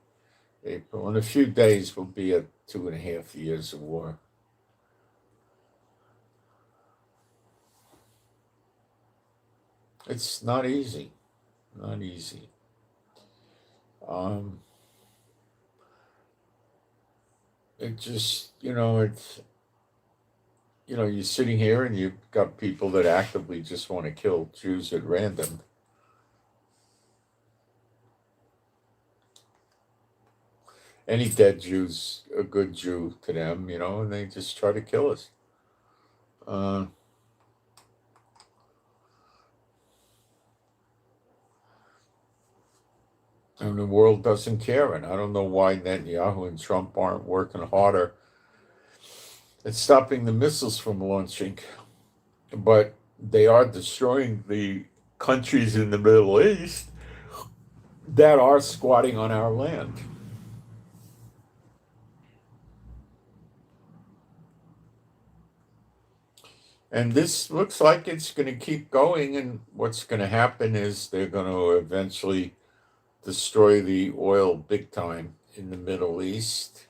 April. In a few days, we'll be at 2.5 years of war. It's not easy. Not easy. It just, you're sitting here and you've got people that actively just want to kill Jews at random. Any dead Jew's a good Jew to them, and they just try to kill us. And the world doesn't care, and I don't know why Netanyahu and Trump aren't working harder at stopping the missiles from launching. But they are destroying the countries in the Middle East that are squatting on our land. And this looks like it's going to keep going, and what's going to happen is they're going to eventually destroy the oil big time in the Middle East.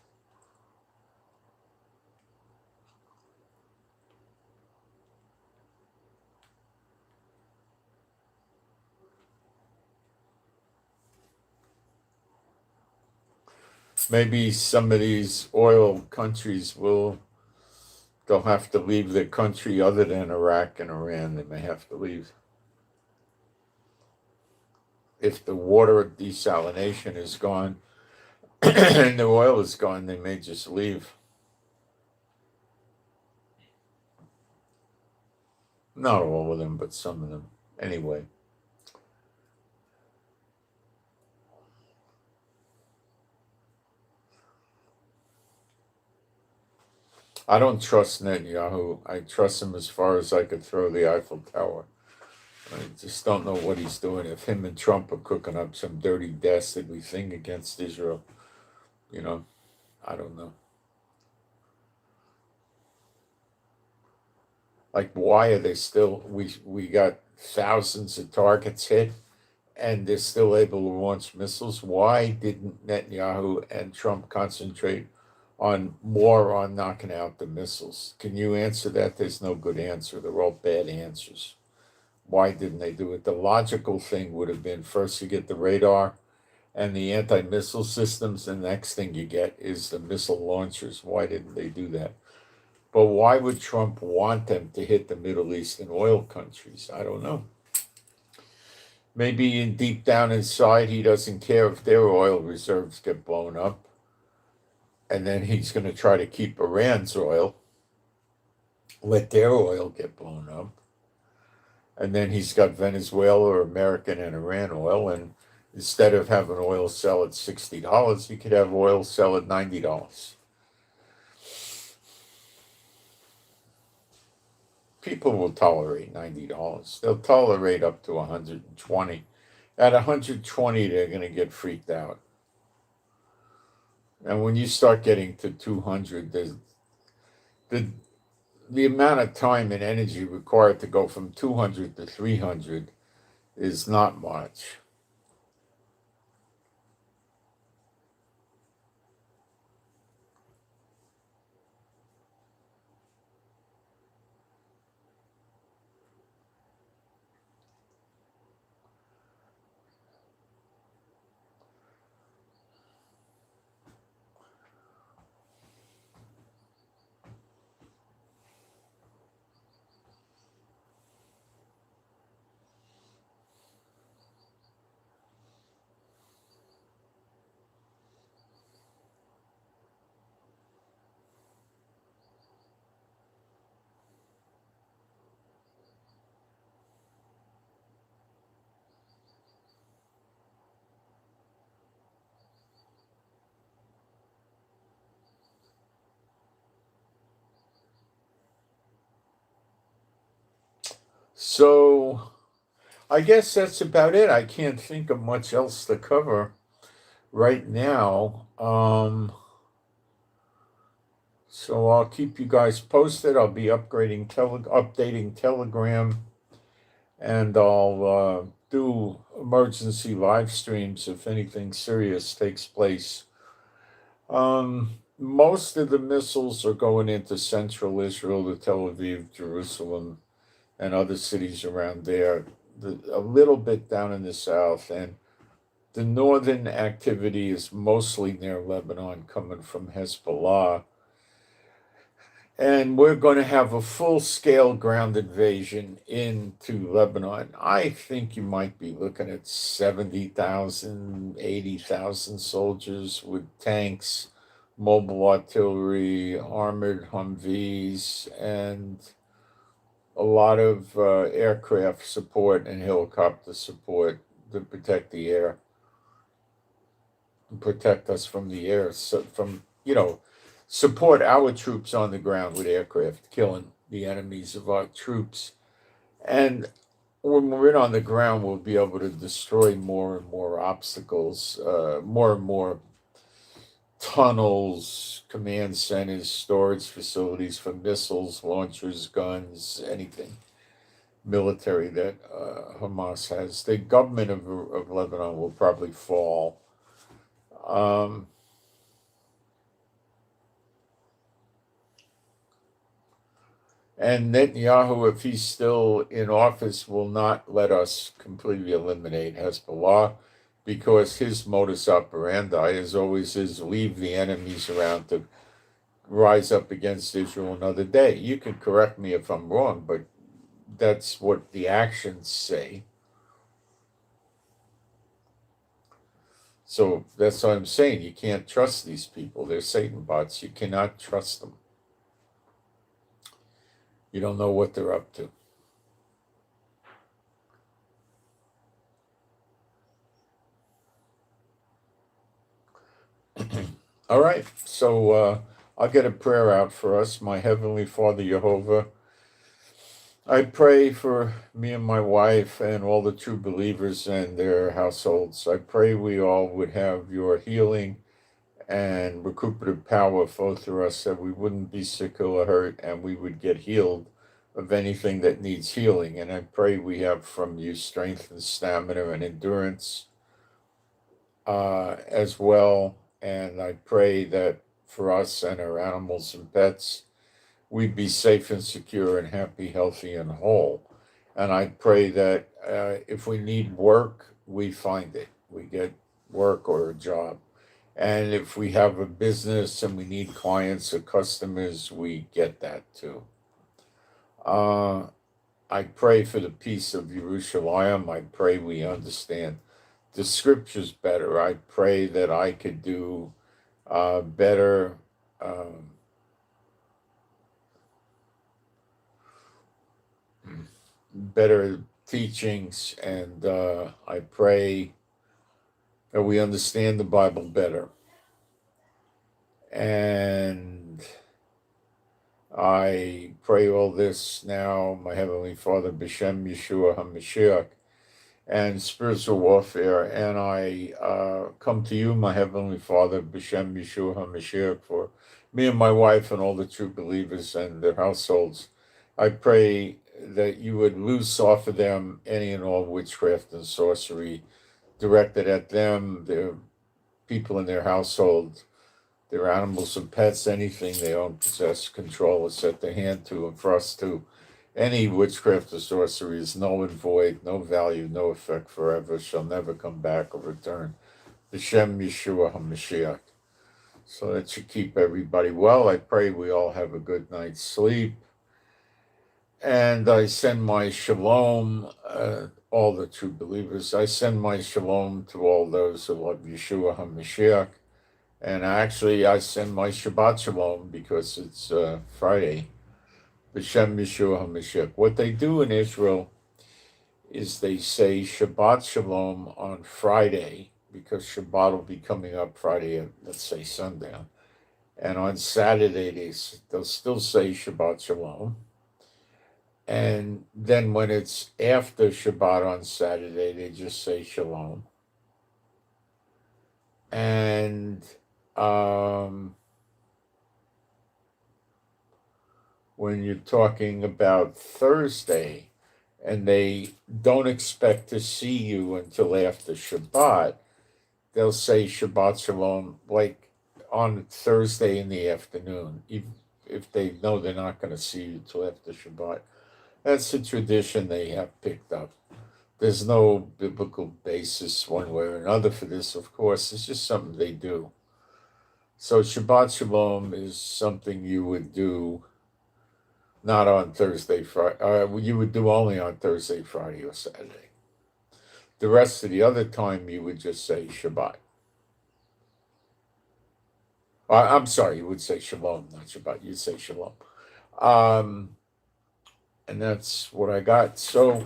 Maybe some of these oil countries they'll have to leave their country other than Iraq and Iran. They may have to leave. if the water desalination is gone and the oil is gone, they may just leave. Not all of them, but some of them. Anyway. I don't trust Netanyahu. I trust him as far as I could throw the Eiffel Tower. I just don't know what he's doing. If him and Trump are cooking up some dirty, dastardly thing against Israel, I don't know. Like, why are they still? We got thousands of targets hit, and they're still able to launch missiles. Why didn't Netanyahu and Trump concentrate more on knocking out the missiles? Can you answer that? There's no good answer. They're all bad answers. Why didn't they do it? The logical thing would have been first you get the radar and the anti-missile systems, and the next thing you get is the missile launchers. Why didn't they do that? But why would Trump want them to hit the Middle East and oil countries? I don't know. Maybe deep down inside, he doesn't care if their oil reserves get blown up. And then he's going to try to keep Iran's oil, let their oil get blown up. And then he's got Venezuela or American and Iran oil. And instead of having oil sell at $60, he could have oil sell at $90. People will tolerate $90. They'll tolerate up to 120. At 120, they're going to get freaked out. And when you start getting to 200, the amount of time and energy required to go from 200 to 300 is not much. So I guess that's about it. I can't think of much else to cover right now. So I'll keep you guys posted. I'll be updating Telegram, and I'll do emergency live streams if anything serious takes place. Most of the missiles are going into central Israel, to Tel Aviv, Jerusalem, and other cities around there. A little bit down in the south, and the northern activity is mostly near Lebanon, coming from Hezbollah. And we're going to have a full-scale ground invasion into Lebanon. I think you might be looking at 70,000, 80,000 soldiers with tanks, mobile artillery, armored Humvees, and a lot of aircraft support and helicopter support to protect the air, protect us from the air, support our troops on the ground with aircraft, killing the enemies of our troops. And when we're in on the ground, we'll be able to destroy more and more obstacles, more and more tunnels, command centers, storage facilities for missiles, launchers, guns, anything military that Hamas has. The government of Lebanon will probably fall. And Netanyahu, if he's still in office, will not let us completely eliminate Hezbollah, because his modus operandi is always leave the enemies around to rise up against Israel another day. You can correct me if I'm wrong, but that's what the actions say. So that's what I'm saying. You can't trust these people. They're Satan bots. You cannot trust them. You don't know what they're up to. All right, so I'll get a prayer out for us. My Heavenly Father, Jehovah, I pray for me and my wife and all the true believers and their households. I pray we all would have your healing and recuperative power flow through us, that we wouldn't be sick or hurt, and we would get healed of anything that needs healing. And I pray we have from you strength and stamina and endurance as well. And I pray that for us and our animals and pets, we'd be safe and secure and happy, healthy, and whole. And I pray that if we need work, we find it. We get work or a job. And if we have a business and we need clients or customers, we get that too. I pray for the peace of Jerusalem. I pray we understand the scriptures better. I pray that I could do better better teachings, and I pray that we understand the Bible better. And I pray all this now, my Heavenly Father, B'Shem Yeshua HaMashiach, and spiritual warfare. And I come to you, my Heavenly Father, B'Shem Yeshua HaMashiach, for me and my wife and all the true believers and their households. I pray that you would loose off of them any and all witchcraft and sorcery directed at them, their people in their household, their animals and pets, anything they own, possess, control, or set their hand to, and for us to. Any witchcraft or sorcery is null and void, no value, no effect forever, shall never come back or return. B'Shem Yeshua HaMashiach. So that should keep everybody well. I pray we all have a good night's sleep. And I send my shalom, all the true believers. I send my shalom to all those who love Yeshua HaMashiach. And actually, I send my Shabbat Shalom because it's Friday. B'Shem Yeshua HaMashiach. What they do in Israel is they say Shabbat Shalom on Friday, because Shabbat will be coming up Friday at, let's say, sundown. And on Saturday, they'll still say Shabbat Shalom. And then when it's after Shabbat on Saturday, they just say Shalom. And when you're talking about Thursday, and they don't expect to see you until after Shabbat, they'll say Shabbat Shalom like on Thursday in the afternoon, even if they know they're not going to see you till after Shabbat. That's a tradition they have picked up. There's no biblical basis one way or another for this, of course. It's just something they do. So Shabbat Shalom is something you would do not on Thursday, Friday. You would do only on Thursday, Friday, or Saturday. The rest of the other time, you would just say Shabbat. I'm sorry, you would say Shalom, not Shabbat. You'd say Shalom. And that's what I got. So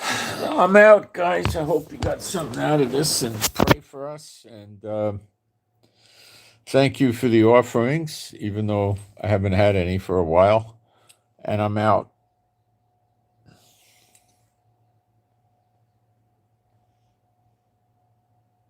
I'm out, guys. I hope you got something out of this, and pray for us. And thank you for the offerings, even though I haven't had any for a while. And I'm out.